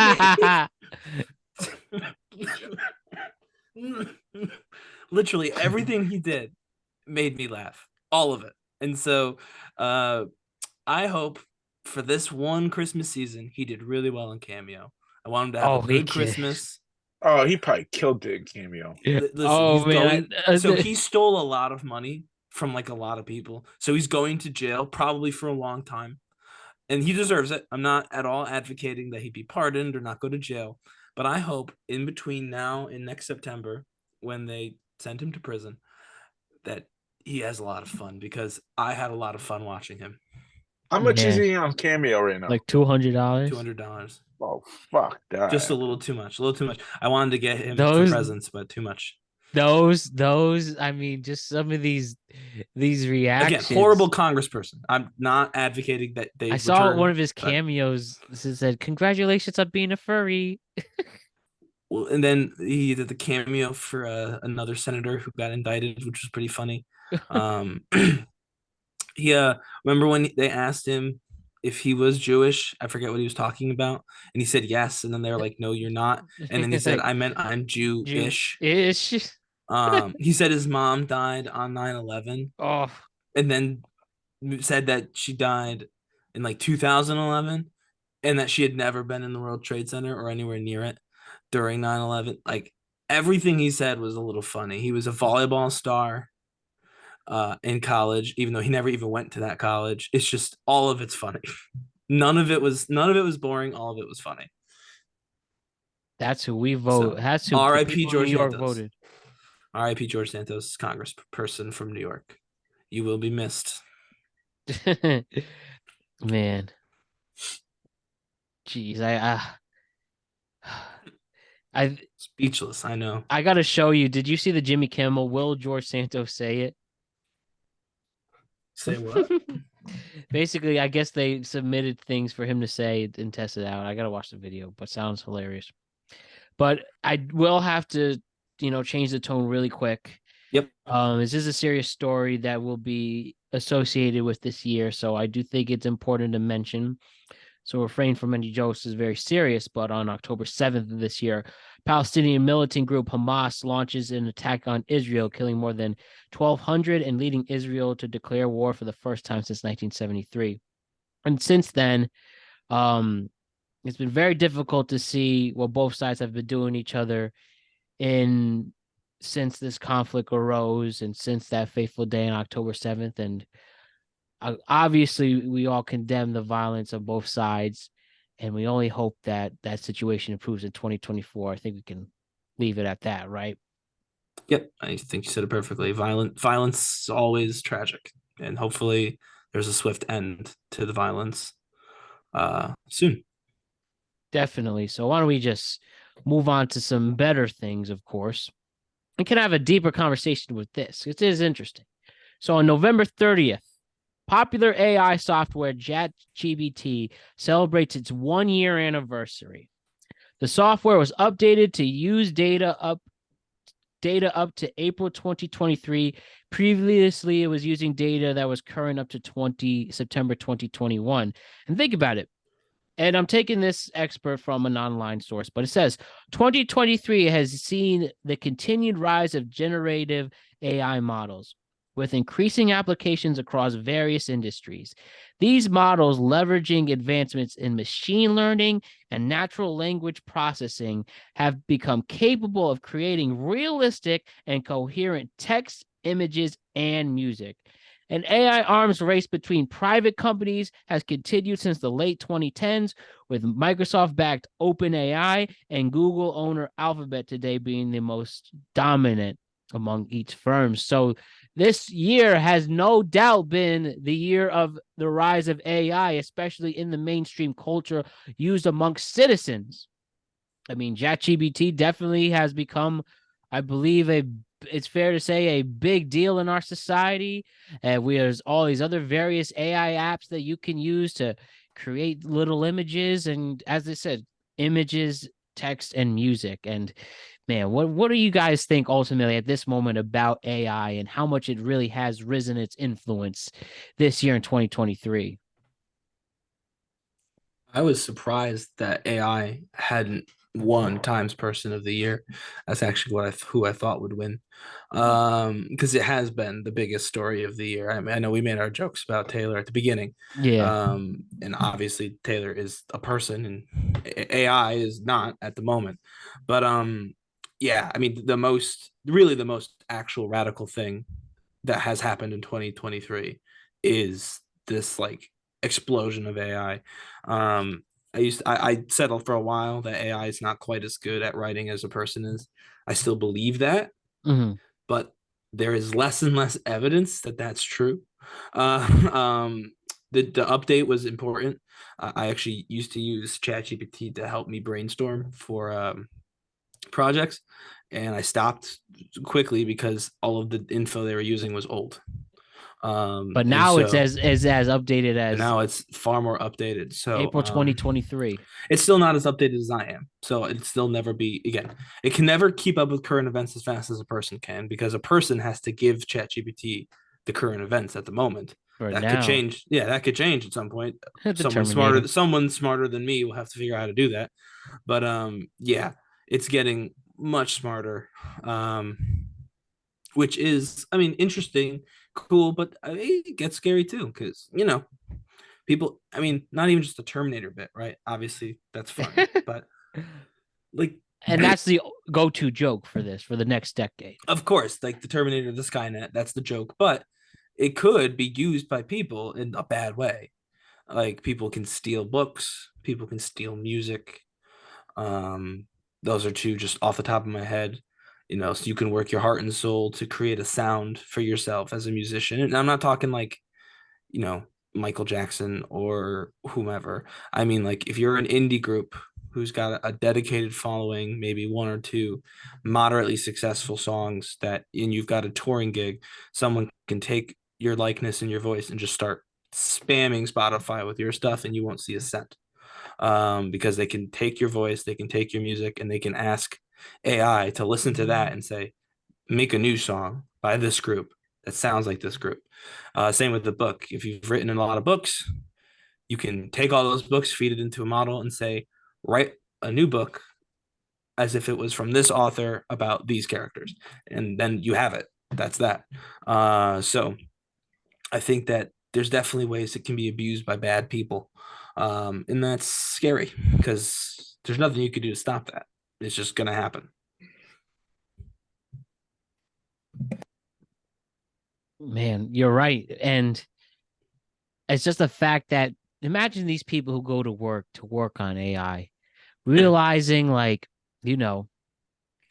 me. Literally everything he did made me laugh. All of it. And so I hope for this one Christmas season he did really well in Cameo. I want him to have a good Christmas. Oh, he probably killed it in Cameo. Listen, so he stole a lot of money from like a lot of people. So he's going to jail probably for a long time. And he deserves it. I'm not at all advocating that he be pardoned or not go to jail. But I hope in between now and next September, when they send him to prison, that he has a lot of fun, because I had a lot of fun watching him. How much is he on Cameo right now? Like $200. $200. Oh, fuck that. Just a little too much. I wanted to get him some presents, but too much. Those, I mean, just some of these reactions. Again, horrible congressperson. I'm not advocating that they. I saw one of his cameos that said, "Congratulations on being a furry." Well, and then he did the cameo for another senator who got indicted, which was pretty funny. He remember when they asked him if he was Jewish? I forget what he was talking about, and he said yes, and then they were like, "No, you're not." And then he said, "I meant I'm Jewish." Ish. He said his mom died on 9/11. Oh, and then said that she died in like 2011, and that she had never been in the World Trade Center or anywhere near it during 9/11. Like, everything he said was a little funny. He was a volleyball star in college, even though he never even went to that college. It's just, all of it's funny. None of it was boring. All of it was funny. That's who we vote. So, that's who R.I.P. George New York Santos. voted. R.I.P. George Santos, congressperson from New York. You will be missed. Man. Jeez, I speechless. I know. I gotta show you. Did you see the Jimmy Kimmel? Will George Santos say it? Say what? Basically, I guess they submitted things for him to say and test it out. I gotta watch the video, but sounds hilarious. But I will have to, change the tone really quick. Yep. This is a serious story that will be associated with this year, so I do think it's important to mention. So refrain from any jokes is very serious, but on October 7th of this year, Palestinian militant group Hamas launches an attack on Israel, killing more than 1,200 and leading Israel to declare war for the first time since 1973. And since then, it's been very difficult to see what both sides have been doing each other in since this conflict arose and since that fateful day on October 7th. And obviously, we all condemn the violence on both sides, and we only hope that that situation improves in 2024. I think we can leave it at that, right? Yep, I think you said it perfectly. Violence is always tragic, and hopefully there's a swift end to the violence soon. Definitely. So why don't we just move on to some better things, of course, and can have a deeper conversation with this. It is interesting. So on November 30th, popular AI software ChatGPT celebrates its 1-year anniversary. The software was updated to use data up to April 2023. Previously, it was using data that was current up to September 2021. And think about it. And I'm taking this expert from an online source, but it says 2023 has seen the continued rise of generative AI models with increasing applications across various industries. These models, leveraging advancements in machine learning and natural language processing, have become capable of creating realistic and coherent text, images, and music. An AI arms race between private companies has continued since the late 2010s, with Microsoft-backed OpenAI and Google owner Alphabet today being the most dominant among each firm. So this year has no doubt been the year of the rise of AI, especially in the mainstream culture used amongst citizens. I mean, ChatGPT definitely has become, I believe, it's fair to say, a big deal in our society. And there's all these other various AI apps that you can use to create little images, and as I said, images, text, and music. And man, what do you guys think ultimately at this moment about AI and how much it really has risen its influence this year in 2023? I was surprised that AI hadn't won Times Person of the Year. That's actually who I thought would win, because it has been the biggest story of the year. I mean, I know we made our jokes about Taylor at the beginning, Yeah. and obviously Taylor is a person, and AI is not at the moment. But yeah, I mean, the most actual radical thing that has happened in 2023 is this like explosion of AI. I settled for a while that AI is not quite as good at writing as a person is. I still believe that, Mm-hmm. but there is less and less evidence that that's true. Uh, um, the update was important. I actually used to use ChatGPT to help me brainstorm for projects, and I stopped quickly because all of the info they were using was old. But And now it's so as updated and as now it's far more updated. So April 2023. it's still not as updated as I am. So it'll still never be, again, it can never keep up with current events as fast as a person can, because a person has to give ChatGPT the current events at the moment. For That could now. change. Yeah, that could change at some point. The Terminator. Someone smarter than me will have to figure out how to do that. But yeah, it's getting much smarter. Which is, I mean, interesting, cool, but it gets scary too, because people, I mean, not even just the Terminator bit, right? Obviously that's fun, but like, And that's the go-to joke for this for the next decade. of course, like the Terminator, the Skynet, that's the joke, but it could be used by people in a bad way. Like, people can steal books, people can steal music. um those are two just off the top of my head. So you can work your heart and soul to create a sound for yourself as a musician, and I'm not talking like, you know, Michael Jackson or whomever. I mean, like, if you're an indie group who's got a dedicated following, maybe one or two moderately successful songs and you've got a touring gig, someone can take your likeness and your voice and just start spamming Spotify with your stuff, and you won't see a cent. Because they can take your voice, they can take your music, and they can ask AI to listen to that and say, make a new song by this group that sounds like this group. Same with the book. If you've written a lot of books, you can take all those books, feed it into a model, and say, write a new book as if it was from this author about these characters. And then you have it. That's that. So I think that there's definitely ways it can be abused by bad people. And that's scary because there's nothing you can do to stop that. It's just going to happen. Man, you're right. And it's just the fact that imagine these people who go to work on AI, realizing like, They're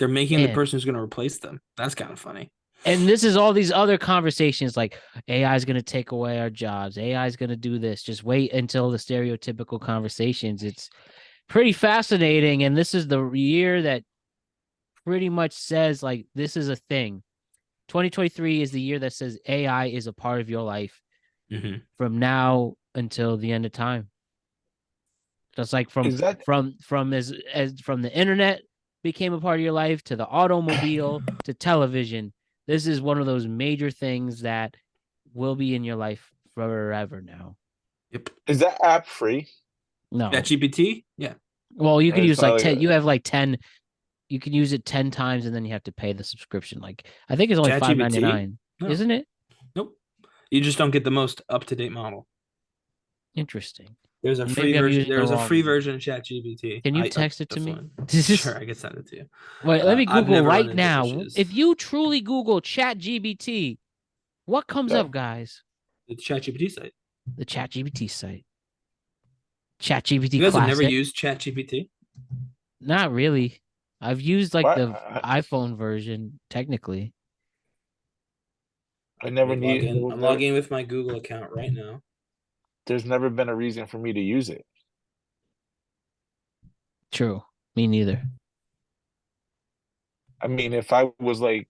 making the man, person who's going to replace them. That's kind of funny. and this is all these other conversations like AI is going to take away our jobs. AI is going to do this. Just wait until the stereotypical conversations. It's pretty fascinating. And this is the year that pretty much says like, this is a thing. 2023 is the year that says AI is a part of your life from now until the end of time. Just like from the internet became a part of your life to the automobile to television. This is one of those major things that will be in your life forever now. Yep. Is that app free? No. ChatGPT? Yeah. Well, you can use like 10. Like You have like 10. You can use it 10 times and then you have to pay the subscription. Like I think it's only $5.99, isn't it? Nope. You just don't get the most up-to-date model. Interesting. There's a free version. There's a free version of ChatGPT. Can you text it to me? Sure, I can send it to you. Wait, let me Google right now. If you truly Google ChatGPT, what comes up, guys? The ChatGPT site. The ChatGPT site. ChatGPT. You guys Classic. have never used ChatGPT? Not really. I've used like the iPhone version, technically. I never need. I'm logging with my Google account right now. There's never been a reason for me to use it. True. Me neither. I mean, if I was like,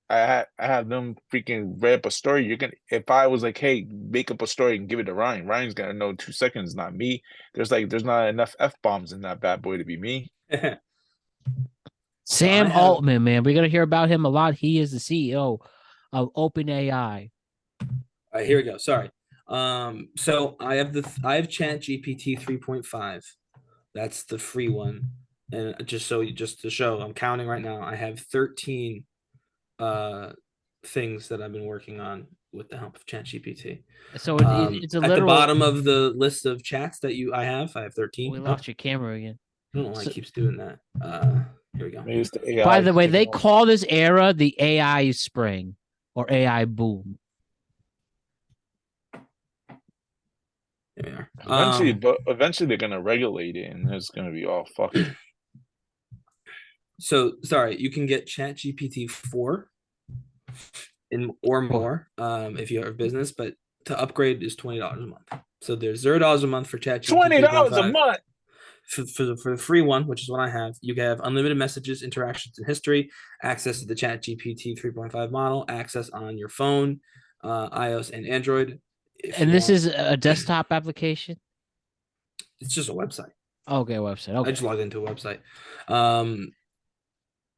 I have them freaking write up a story. If I was like, hey, make up a story and give it to Ryan. Ryan's gonna know 2 seconds, not me. There's not enough F-bombs in that bad boy to be me. Sam Altman, man, we're gonna hear about him a lot. He is the CEO of OpenAI. All right, here we go. Sorry. So I have ChatGPT 3.5. That's the free one. And just to show, I'm counting right now. I have 13 things that I've been working on with the help of ChatGPT. So it's at the bottom of the list of chats that I have 13. We lost your camera again. I don't know why it keeps doing that. Here we go. By the way, they call this era the AI spring or AI boom. There we are. Eventually they're gonna regulate it, and it's gonna be all fucked. So sorry, you can get ChatGPT 4 or more if you have a business, but to upgrade is $20 a month. So there's $0 a month for ChatGPT. $20 a month for the free one, which is what I have. You can have unlimited messages, interactions, and history, access to the ChatGPT 3.5 model, access on your phone, iOS and Android. And this is a desktop application? It's just a website. Okay, website. Okay. I just logged into a website.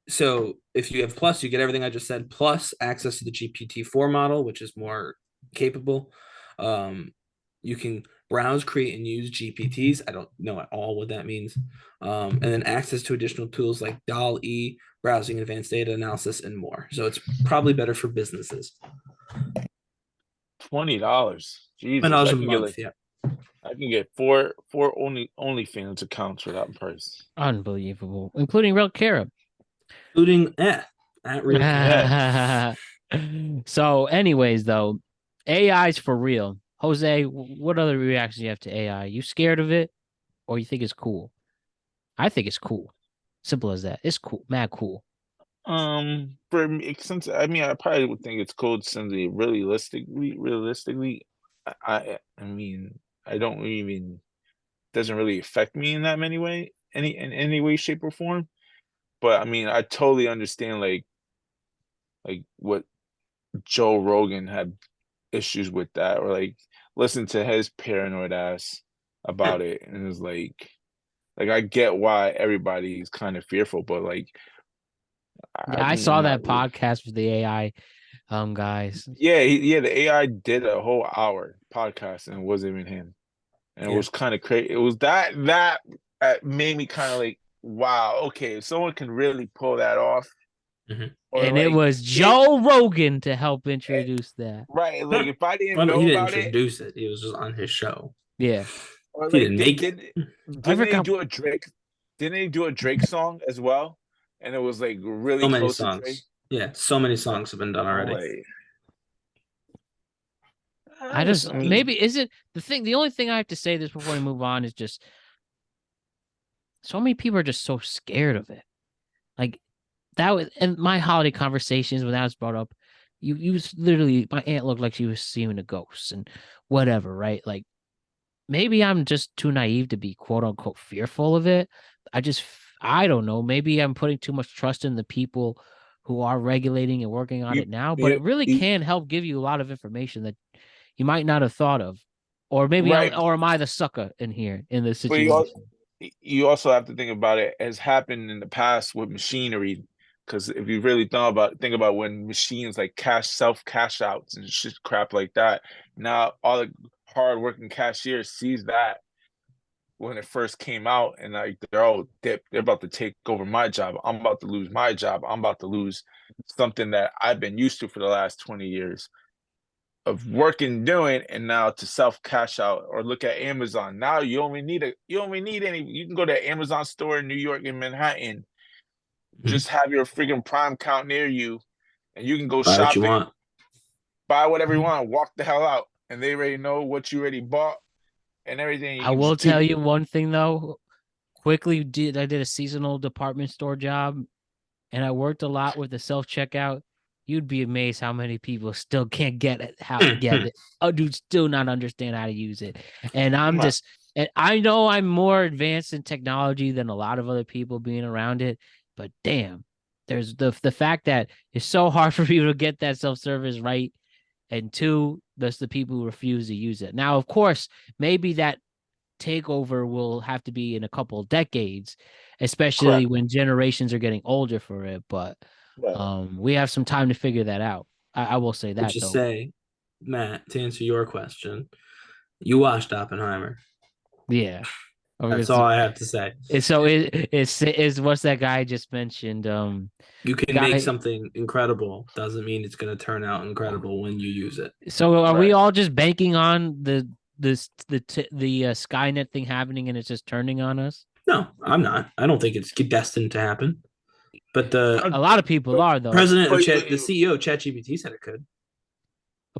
So if you have Plus, you get everything I just said, plus access to the GPT-4 model, which is more capable. You can browse, create, and use GPTs. I don't know at all what that means. And then access to additional tools like DALL-E, browsing, advanced data analysis, and more. So it's probably better for businesses. $20. Jesus, $20 a month, yeah. I can get four OnlyFans accounts for that price. Unbelievable, including Real Carib. Including at Real Carib. So, anyways, though, AI's for real. Jose, what other reactions do you have to AI? You scared of it, or you think it's cool? I think it's cool. Simple as that. It's cool, mad cool. For me, I probably would think it's cool since realistically, I mean, I don't even doesn't really affect me in that many way, in any way, shape, or form. But I mean, I totally understand like what Joe Rogan had issues with that, or like listen to his paranoid ass about it, and it's like I get why everybody's kind of fearful, but like. Yeah, I saw that podcast with the AI guys. Yeah, the AI did a whole hour podcast, and it wasn't even him, and it was kind of crazy. It was that made me kind of like, wow, okay, if someone can really pull that off. And it was Joe Rogan to help introduce that. Right, like if I didn't know he didn't about introduce it, he was just on his show. Yeah, or he didn't make it. Didn't they do a Drake? Didn't they do a Drake song as well? And it was like really so many close songs. to Drake. Yeah, so many songs have been done already. I just maybe is it the thing. The only thing I have to say this before we move on is just so many people are just so scared of it. Like that was and my holiday conversations when that was brought up. You literally my aunt looked like she was seeing a ghost and whatever, right? Like maybe I'm just too naive to be quote unquote fearful of it. I don't know. Maybe I'm putting too much trust in the people who are regulating and working on You, it now, but you, it really you, can help give you a lot of information that you might not have thought of. Or maybe right. or am I the sucker in here in this But situation? you also have to think about it as happened in the past with machinery. Because if you really think about when machines like self cash outs and shit crap like that, now all the hardworking cashiers sees that when it first came out and like they're about to take over my job. I'm about to lose my job. I'm about to lose something that I've been used to for the last 20 years of working doing, and now to self cash out or look at Amazon. Now you only need you can go to Amazon store in New York in Manhattan, just have your freaking Prime account near you and you can go Buy what you shopping, want. buy whatever you want, walk the hell out, and they already know what you already bought and everything. You I can will just do tell you one thing though. Quickly I did a seasonal department store job and I worked a lot with the self checkout. You'd be amazed how many people still can't get it, dude, still not understand how to use it. And and I know I'm more advanced in technology than a lot of other people being around it, but damn, there's the fact that it's so hard for people to get that self-service right. And two, that's the people who refuse to use it. Now, of course, maybe that takeover will have to be in a couple of decades, especially correct. when generations are getting older for it. But Right. we have some time to figure that out. I will say Would that you though. say, Matt, to answer your question, you watched Oppenheimer? Yeah. That's all I have to say. So it's what's that guy just mentioned? You The can make guy. something incredible. Doesn't mean it's going to turn out incredible when you use it. So are we Right. all just banking on the Skynet thing happening and it's just turning on us? No, I'm not. I don't think it's destined to happen. But the A lot of people But are though. president of but the CEO of ChatGPT said it could.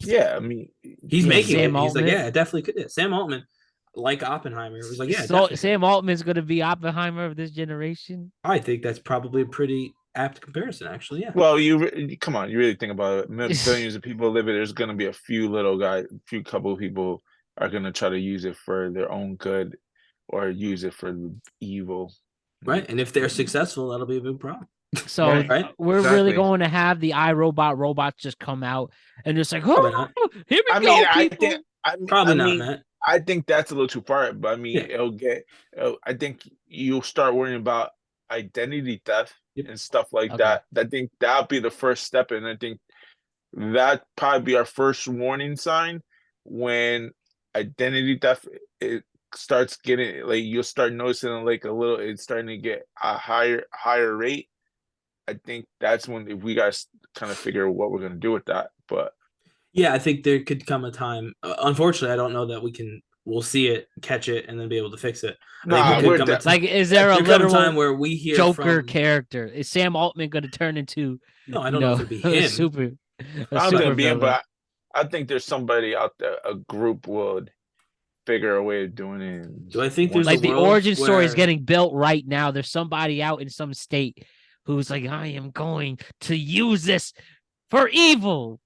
yeah, I mean, He's Yeah, making Sam it. He's like, Altman. yeah, it definitely could. Yeah. Sam Altman, like Oppenheimer, was like, yeah, it So definitely could. Sam Altman's going to be Oppenheimer of this generation. I think that's probably a pretty apt comparison, actually. Yeah. well, come on, you really think about it. Billions of people live it. There's gonna be a few couple of people are gonna try to use it for their own good, or use it for evil. Right. And if they're successful, that'll be a big problem. So Right. Right. we're really Exactly. going to have the iRobot robots just come out and just like, Probably oh, not. here I we mean, go, people. Probably not, Matt. I think that's a little too far. But I mean, Yeah. I think you'll start worrying about identity theft Yep. and stuff like Okay. that. I think that'll be the first step, and I think that probably be our first warning sign when identity theft it starts getting like you'll start noticing like a little. It's starting to get a higher rate. I think that's when if we guys kind of figure what we're gonna do with that, but. Yeah, I think there could come a time. Unfortunately, I don't know that we'll see it, catch it, and then be able to fix it. I think Nah, it could come a Like, is there a there come a time literal where we hear Joker from. character? Is Sam Altman going to turn into, No, I don't know if it'd be a him, I don't think super it'd be him, villain? but I think there's somebody out there, a group would figure a way of doing it. do I think there's a Like the world origin story is where getting built right now. There's somebody out in some state who's like, I am going to use this for evil.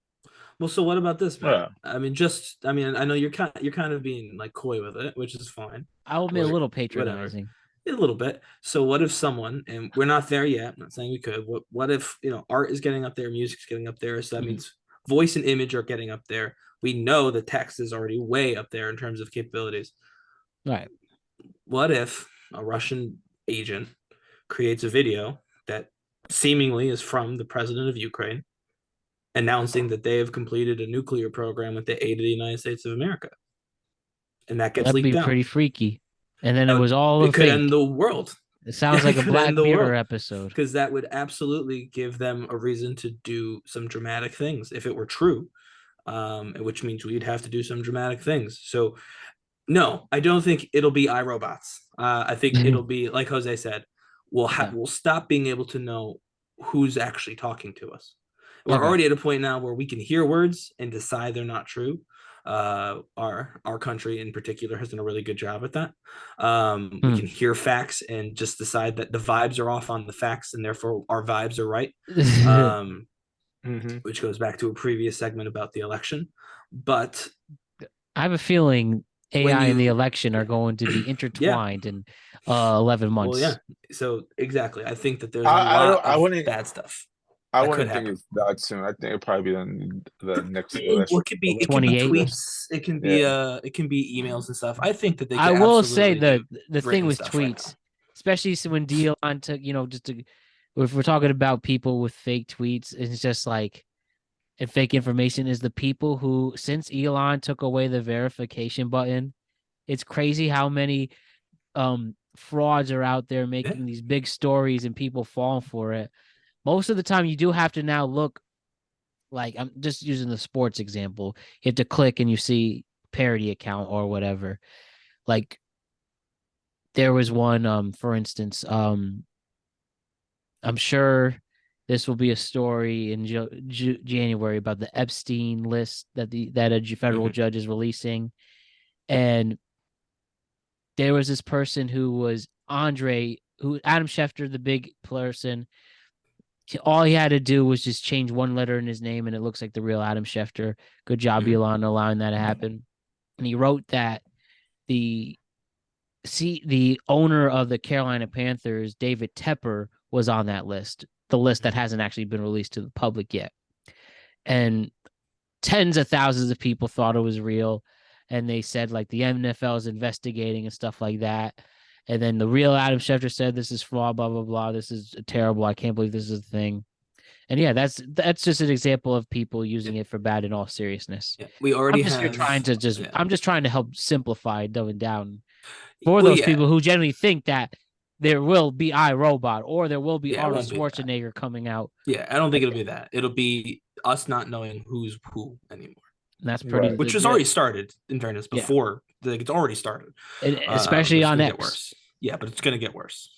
well, so what about this, Matt? Yeah. I mean, I know you're kind of being like coy with it, which is fine. I'll admit a little Whatever. patronizing. A little bit. So what if someone, and we're not there yet, I'm not saying we could, what if, art is getting up there, music's getting up there, so that means voice and image are getting up there. We know the text is already way up there in terms of capabilities. Right. What if a Russian agent creates a video that seemingly is from the president of Ukraine announcing that they have completed a nuclear program with the aid of the United States of America? And that gets That'd be leaked out. pretty freaky. And then it was all It a could fake. end the world. It sounds like a Black Mirror episode. Because that would absolutely give them a reason to do some dramatic things if it were true, which means we'd have to do some dramatic things. So, no, I don't think it'll be iRobots. I think it'll be, like Jose said, we'll stop being able to know who's actually talking to us. We're already at a point now where we can hear words and decide they're not true. Our country in particular has done a really good job at that. We can Hmm. hear facts and just decide that the vibes are off on the facts, and therefore our vibes are right. Which goes back to a previous segment about the election. But I have a feeling when AI and the you, election are going to be yeah, intertwined in 11 well, yeah. months. So exactly, I think that there's a lot I of wouldn't bad stuff I that could wouldn't think happen. it's that soon. I think it'll probably be the next Well, election. it could be 28. tweets, Yeah. it can be emails and stuff. I think that they I could will say absolutely do the thing written with stuff right now. tweets, especially when Elon took, if we're talking about people with fake tweets, it's just like, and fake information is the people who, since Elon took away the verification button, it's crazy how many frauds are out there Yeah. making these big stories and people falling for it. Most of the time, you do have to now look, like, I'm just using the sports example. You have to click and you see parody account or whatever. Like, there was one, for instance, I'm sure this will be a story in January about the Epstein list that a federal judge is releasing, and there was this person who was Adam Schefter, the big person. All he had to do was just change one letter in his name, and it looks like the real Adam Schefter. Good job, Elon, allowing that to happen. And he wrote that the the owner of the Carolina Panthers, David Tepper, was on that list, the list that hasn't actually been released to the public yet. And tens of thousands of people thought it was real. And they said, like, the NFL is investigating and stuff like that. And then the real Adam Schefter said, this is fraud, blah, blah, blah. This is terrible. I can't believe this is a thing. And yeah, that's just an example of people using it for bad in all seriousness. Yeah, we already I'm just trying to help simplify, dumbing down for Well, those yeah, people who generally think that there will be iRobot or there will be yeah, it Arnold won't be that. Schwarzenegger coming out. Yeah, I don't think it'll be that. It'll be us not knowing who's who anymore. And that's pretty, Right. Which has already started, in fairness, Yeah. before. Like, it's already started. And especially But it's on gonna X. get worse. Yeah, but it's gonna get worse.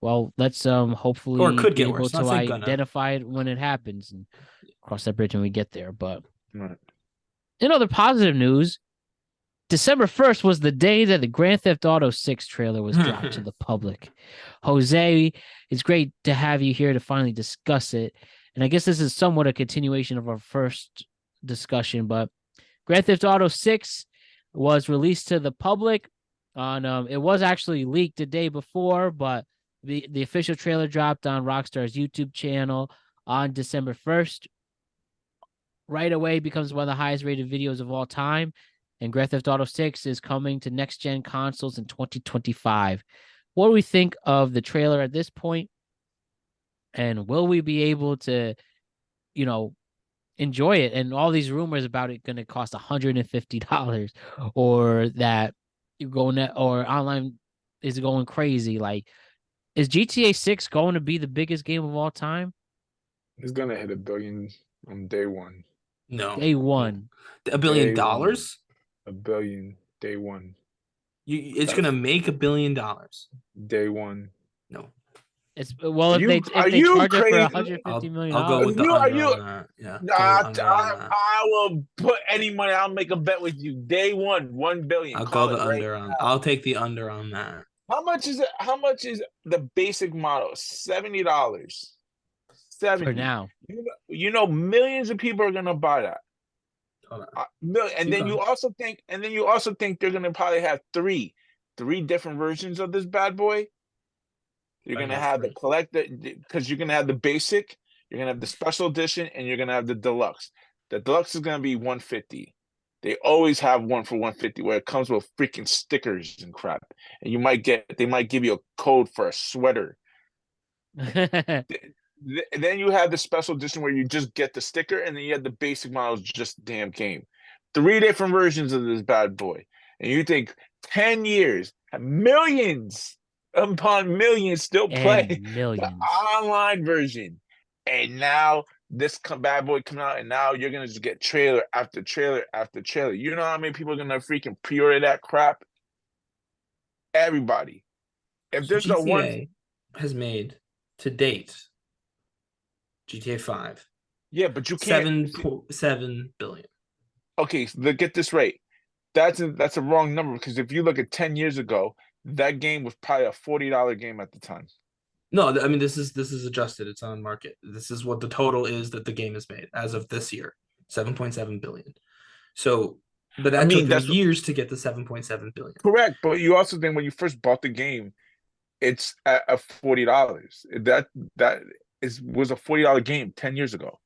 Well, let's hopefully Or it could be get able worse. to Not saying gonna. identify it when it happens and cross that bridge when we get there. But Right. in other positive news, December 1st was the day that the Grand Theft Auto 6 trailer was dropped to the public. Jose, it's great to have you here to finally discuss it. And I guess this is somewhat a continuation of our first discussion, but Grand Theft Auto 6 was released to the public on it was actually leaked the day before, but the official trailer dropped on Rockstar's YouTube channel on December 1st. Right away becomes one of the highest rated videos of all time. And Grand Theft Auto 6 is coming to next-gen consoles in 2025. What do we think of the trailer at this point? And will we be able to, enjoy it? And all these rumors about it going to cost $150 or that you're going or online is going crazy. Like, is GTA 6 going to be the biggest game of all time? It's gonna hit $1 billion on day one. No. Day one. $1 billion? $1 billion day one. It's gonna make $1 billion. Day one. No. If they charge it for $150 million, I'll go with the under on that. Yeah. I will put any money. I'll make a bet with you. Day one, $1 billion. I'll go the under on. I'll take the under on that. How much is it? How much is the basic model? $70. $70 for now. Millions of people are gonna buy that. And then you also think they're gonna probably have three different versions of this bad boy. You're gonna have the collector, because you're gonna have the basic, you're gonna have the special edition, and you're gonna have the deluxe. The deluxe is gonna be $150. They always have one for $150 where it comes with freaking stickers and crap. And they might give you a code for a sweater. Then you have the special edition where you just get the sticker, and then you have the basic models, just damn game. 3 different versions of this bad boy. And you think 10 years, millions upon millions still play the online version. And now this bad boy coming out, and now you're going to just get trailer after trailer after trailer. You know how many people are going to freaking pre-order that crap? Everybody. If there's GTA has made to date GTA 5. Yeah, but you can't. $7 billion. Okay, so get this right. That's a wrong number because if you look at 10 years ago, that game was probably a $40 game at the time. No, I mean this is adjusted. It's on market. This is what the total is that the game has made as of this year, 7.7 billion. So, but that took them that's years to get to 7.7 billion. correct. But you also think when you first bought the game, it's at $40. That was a $40 game 10 years ago.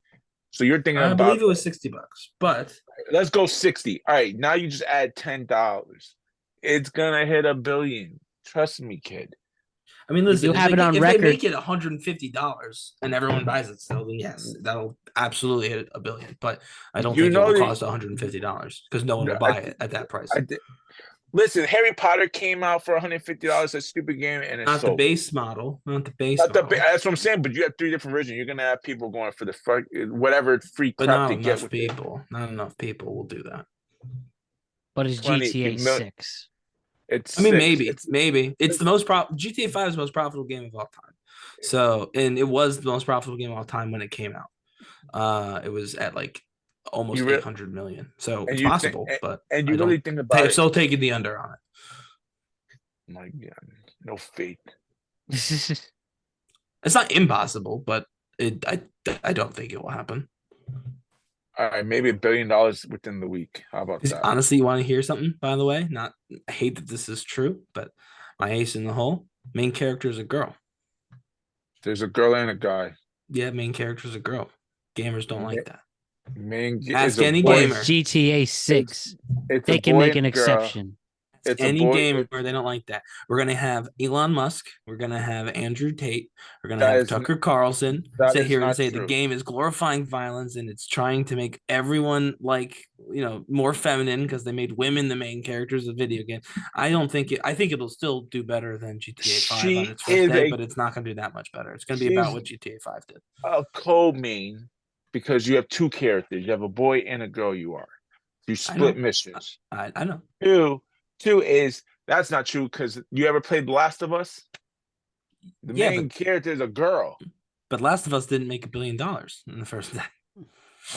So you're thinking I about, believe it was $60, but let's go 60. All right, now you just add $10. It's gonna hit $1 billion. Trust me, kid. I mean, listen, You have it on if record. they make it $150 and everyone buys it still, then yes, that'll absolutely hit $1 billion. But I don't think it will cost $150 because no one will buy it at that price. Listen, Harry Potter came out for $150, a stupid game, and it's not sold. the base model, not the base model. That's what I'm saying. But you have 3 different versions. You're gonna have people going for the whatever free crap they get with people. Not enough people will do that. But it's GTA 6. It's. I mean, maybe it's the most GTA 5 is the most profitable game of all time. So, and it was the most profitable game of all time when it came out. It was at like almost 800 million. So it's possible, but you really think about it. Still taking the under on it. My God, no faith. It's not impossible, but I don't think it will happen. All right, maybe $1 billion within the week. How about that? Honestly, you want to hear something, by the way? I hate that this is true, but my ace in the hole, main character is a girl. There's a girl and a guy. Yeah, main character is a girl. Gamers don't like that. Ask any gamer. GTA 6. They can make an exception. It's any gamer where they don't like that. We're gonna have Elon Musk. We're gonna have Andrew Tate. We're gonna have Tucker Carlson sit here and say the game is glorifying violence and it's trying to make everyone more feminine because they made women the main characters of video game. I think it'll still do better than GTA 5 on its first day, but it's not gonna do that much better. It's gonna be about what GTA 5 did. A co-main because you have 2 characters. You have a boy and a girl. You split missions. I know. Two is that's not true because you ever played Last of Us? The main character is a girl. But Last of Us didn't make $1 billion in the first day.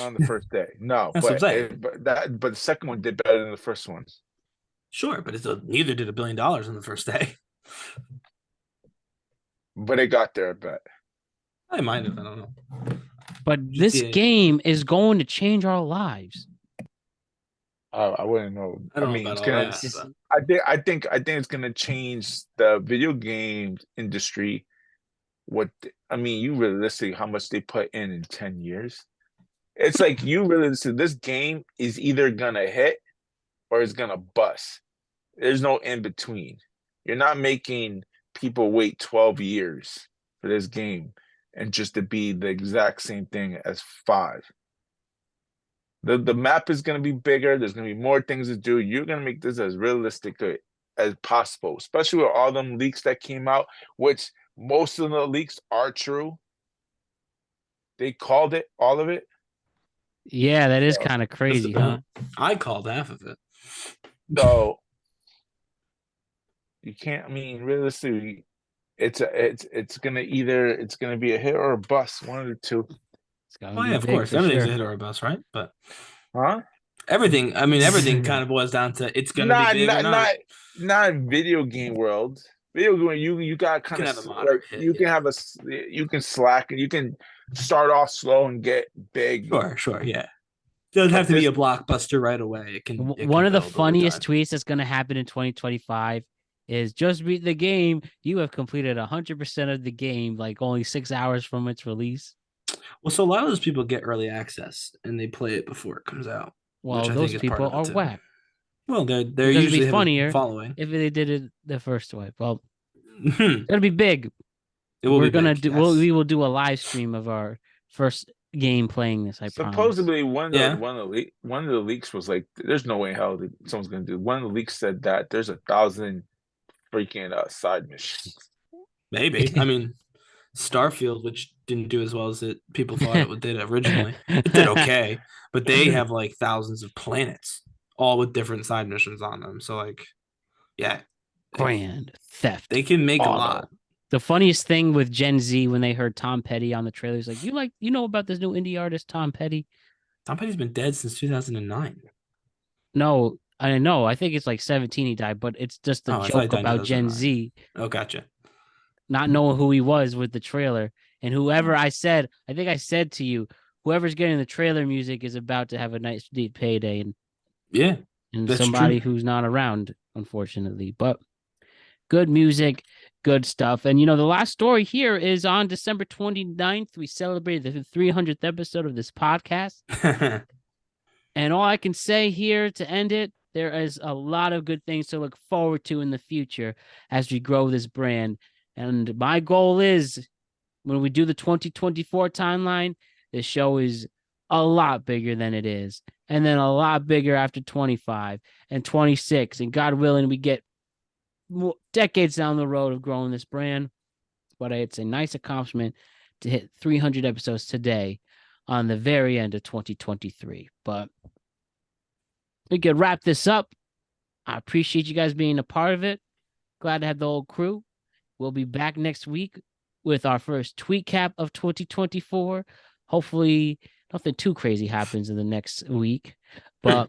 On the first day, no. That's what I'm saying. But the second one did better than the first one. Sure, but neither did $1 billion in the first day. But it got there, I bet. I might have. I don't know. But this game is going to change our lives. I wouldn't know. I think it's gonna change the video game industry. You realistically how much they put in 10 years? It's like this game is either gonna hit or it's gonna bust. There's no in between. You're not making people wait 12 years for this game and just to be the exact same thing as 5. The map is going to be bigger. There's going to be more things to do. You're going to make this as realistic as possible, especially with all them leaks that came out, which most of the leaks are true. They called it, all of it. Yeah, that is kind of crazy, huh? I called half of it. So you can't. Realistically, it's gonna be a hit or a bust, one of the two. Of course, everything's a hit or a bust, right? But huh? Everything kind of boils down to it's gonna be big or not. Not in video game world. Video game, you got kind of you can slack and you can start off slow and get big. Sure, yeah. It doesn't have to be a blockbuster right away. It can. One of the funniest tweets that's going to happen in 2025 is just beat the game. You have completed 100% of the game, like only 6 hours from its release. Well, so a lot of those people get early access and they play it before it comes out. Well, those people are whack. Well, they're usually funnier following if they did it the first way. Well, it's gonna be big. We will do a live stream of our first game playing this. Supposedly one of the leaks was like, "There's no way in hell that someone's gonna do." One of the leaks said that there's 1,000 freaking side missions. Maybe. I mean, Starfield, which didn't do as well as people thought it did originally, it did okay, but they have like thousands of planets, all with different side missions on them. So grand theft. They can make a lot. The funniest thing with Gen Z when they heard Tom Petty on the trailer is like, you know about this new indie artist Tom Petty? Tom Petty's been dead since 2009. No, I know. I think it's like 17 he died, but it's just a Oh, I thought he joke died in about Gen 2009. Z Oh, gotcha. not knowing who he was with the trailer. And whoever I think I said to you, whoever's getting the trailer music is about to have a nice deep payday, Yeah, and that's somebody true. who's not around, unfortunately. But good music, good stuff. And the last story here is on December 29th. We celebrated the 300th episode of this podcast. And all I can say here to end it, there is a lot of good things to look forward to in the future as we grow this brand. And my goal is when we do the 2024 timeline, this show is a lot bigger than it is. And then a lot bigger after 25 and 26. And God willing, we get more decades down the road of growing this brand. But it's a nice accomplishment to hit 300 episodes today on the very end of 2023. But we could wrap this up. I appreciate you guys being a part of it. Glad to have the whole crew. We'll be back next week with our first tweet cap of 2024. Hopefully, nothing too crazy happens in the next week. But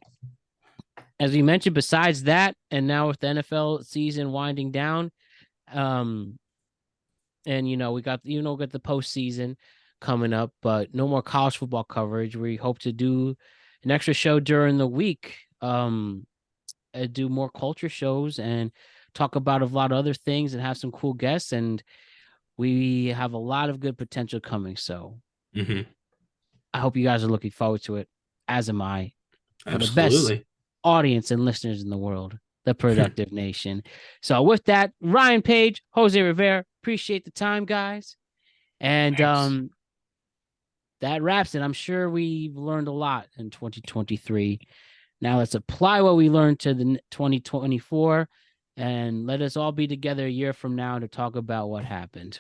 as we mentioned, besides that, and now with the NFL season winding down, and we got the postseason coming up, but no more college football coverage. We hope to do an extra show during the week, do more culture shows and talk about a lot of other things and have some cool guests. And we have a lot of good potential coming. So I hope you guys are looking forward to it, as am I, for the best audience and listeners in the world, the Productive Nation. So with that, Ryan Page, Jose Rivera, appreciate the time, guys. And that wraps it. I'm sure we've learned a lot in 2023. Now let's apply what we learned to the 2024 and let us all be together a year from now to talk about what happened.